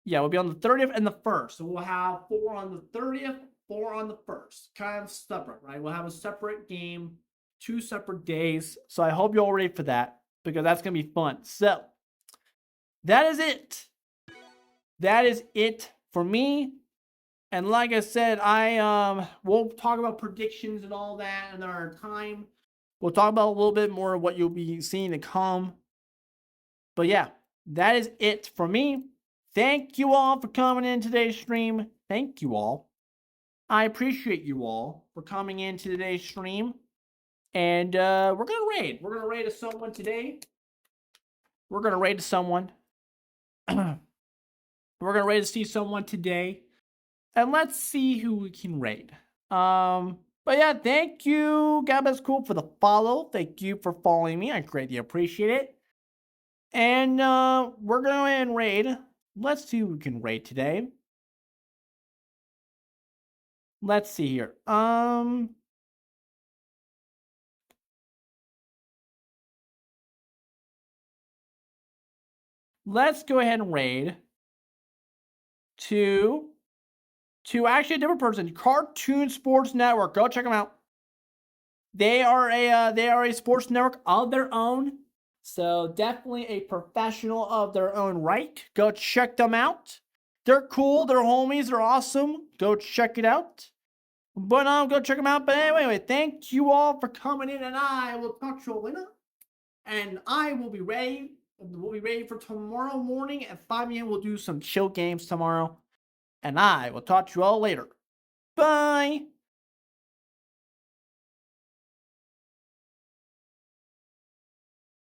Speaker 1: yeah, we'll be on the 30th and the 1st. So we'll have 4 on the 30th, 4 on the 1st. Kind of separate, right? We'll have a separate game, 2 separate days. So I hope you're all ready for that because that's going to be fun. So that is it. That is it for me. And like I said, we'll talk about predictions and all that in our time. We'll talk about a little bit more of what you'll be seeing to come. But yeah, that is it for me. Thank you all for coming in today's stream. Thank you all. I appreciate you all for coming in to today's stream. And we're going to raid. We're going to raid someone today. We're going to raid someone. We're going to raid to see someone today. And let's see who we can raid. But yeah, thank you, Gabas Cool, for the follow. Thank you for following me. I greatly appreciate it. And we're going to go ahead and raid. Let's see who we can raid today. Let's see here. Let's go ahead and raid to actually a different person, Cartoon Sports Network. Go check them out. They are a sports network of their own. So definitely a professional of their own right. Go check them out. They're cool. They're homies. They're awesome. Go check it out. But go check them out. But anyway, thank you all for coming in, and I will talk to you later. And I will be ready. We'll be ready for tomorrow morning at 5 a.m. We'll do some chill games tomorrow. And I will talk to you all later. Bye.